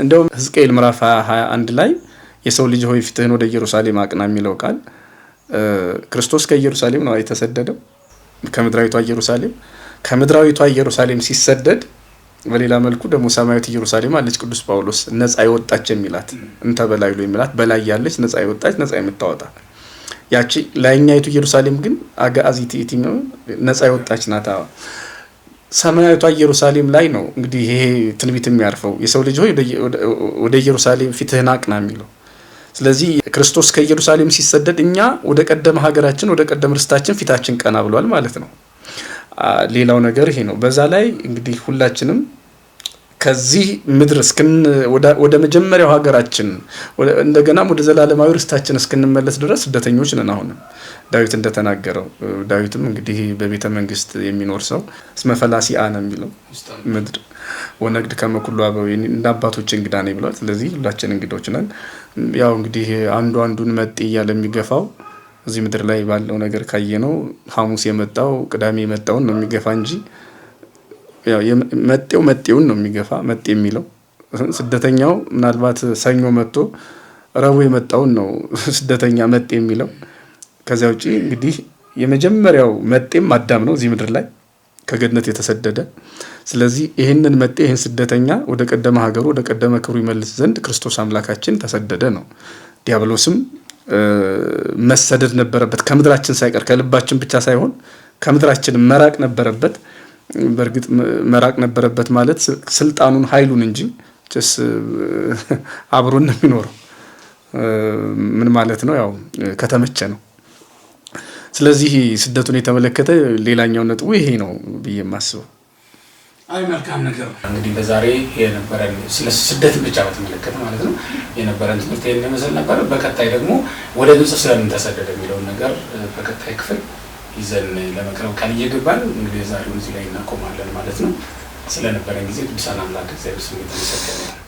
እንደውም ሕዝቅኤል ምዕራፍ 21 ላይ የሰው ልጅ ሆይ ፊትህን ወደ ኢየሩሳሌም አቅና የሚለው ቃል ክርስቶስ ከኢየሩሳሌም ነው የተሰደደው፣ ከምድራዊቷ ኢየሩሳሌም ሲሰደድ በሌላ መልኩ ደግሞ ሰማያዊት ኢየሩሳሌም አለች። ቅዱስ ጳውሎስ ነፃ የወጣች የሚላት እንተበላይሎ የሚላት በላይ ያለች ነፃ የወጣች ነፃ የምታወጣ ያቺ ላይኛይቱ ኢየሩሳሌም ግን አጋዚት ኢቲኖ ነፃ የወጣች ናታ። ሰማያዊቷ ኢየሩሳሌም ላይ ነው እንግዲህ ይሄ ትንቢት የሚያርፈው የሰው ልጅ ሆይ ወደ ኢየሩሳሌም ፊትህን አቅና የሚለው። ስለዚህ ክርስቶስ ከኢየሩሳሌም ሲሰደድ እኛ ወደ ቀደመ ሀገራችን ወደ ቀደመ ርስታችን ፊታችን ቀና ብሏል ማለት ነው። ሌላው ነገር ይሄ ነው። በዛ ላይ እንግዲህ ሁላችንም ከዚህ ምድር ወደ መጀመሪያው ሀገራችን እንደገና ወደ ዘላለማዊ ርስታችን እስክንመለስ ድረስ ስደተኞች ነን። አሁንም ዳዊት እንደተናገረው ዳዊትም እንግዲህ በቤተ መንግስት የሚኖር ሰው እስመ ፈላሲ አነ የሚለው ምድር ወነግድ ከመኩሉ አበው እንደ አባቶች እንግዳ ነኝ ብሏል። ስለዚህ ሁላችን እንግዶች ነን። ያው እንግዲህ አንዱን መጤ እያለ የሚገፋው እዚህ ምድር ላይ ባለው ነገር ካየነው ሐሙስ የመጣው ቅዳሜ የመጣውን ነው የሚገፋ እንጂ ያው መጤውን ነው የሚገፋ። መጤ የሚለው ስደተኛው ምናልባት ሰኞ መጥቶ ረቡዕ የመጣውን ነው ስደተኛ መጤ የሚለው። ከዚያ ውጪ እንግዲህ የመጀመሪያው መጤም አዳም ነው እዚህ ምድር ላይ ከገነት የተሰደደ። ስለዚህ ይህንን መጤ ይህን ስደተኛ ወደ ቀደመ ሀገሩ ወደ ቀደመ ክብሩ ይመልስ ዘንድ ክርስቶስ አምላካችን ተሰደደ ነው። ዲያብሎስም መሰደድ ነበረበት ከምድራችን ሳይቀር ከልባችን ብቻ ሳይሆን ከምድራችን መራቅ ነበረበት። በእርግጥ መራቅ ነበረበት ማለት ስልጣኑን ኃይሉን እንጂ አብሮን ነው የሚኖረው ምን ማለት ነው? ያው ከተመቸ ነው። ስለዚህ ስደቱን የተመለከተ ሌላኛው ነጥቡ ይሄ ነው ብዬ የማስበው። አይ መልካም ነገር እንግዲህ በዛሬ የነበረን ስለ ስደት ብቻ በተመለከተ ማለት ነው የነበረን ትምህርት ይመስል ነበር። በቀጣይ ደግሞ ወደ ግብጽ ስለምን ተሰደደ የሚለውን ነገር በቀጣይ ክፍል ይዘን ለመቅረብ ቃል እየገባን እንግዲህ ዛሬውን እዚህ ላይ እናቆማለን ማለት ነው። ስለነበረን ጊዜ ቅዱሳን አምላክ እግዚአብሔር ስም የተመሰገነ ይሁን።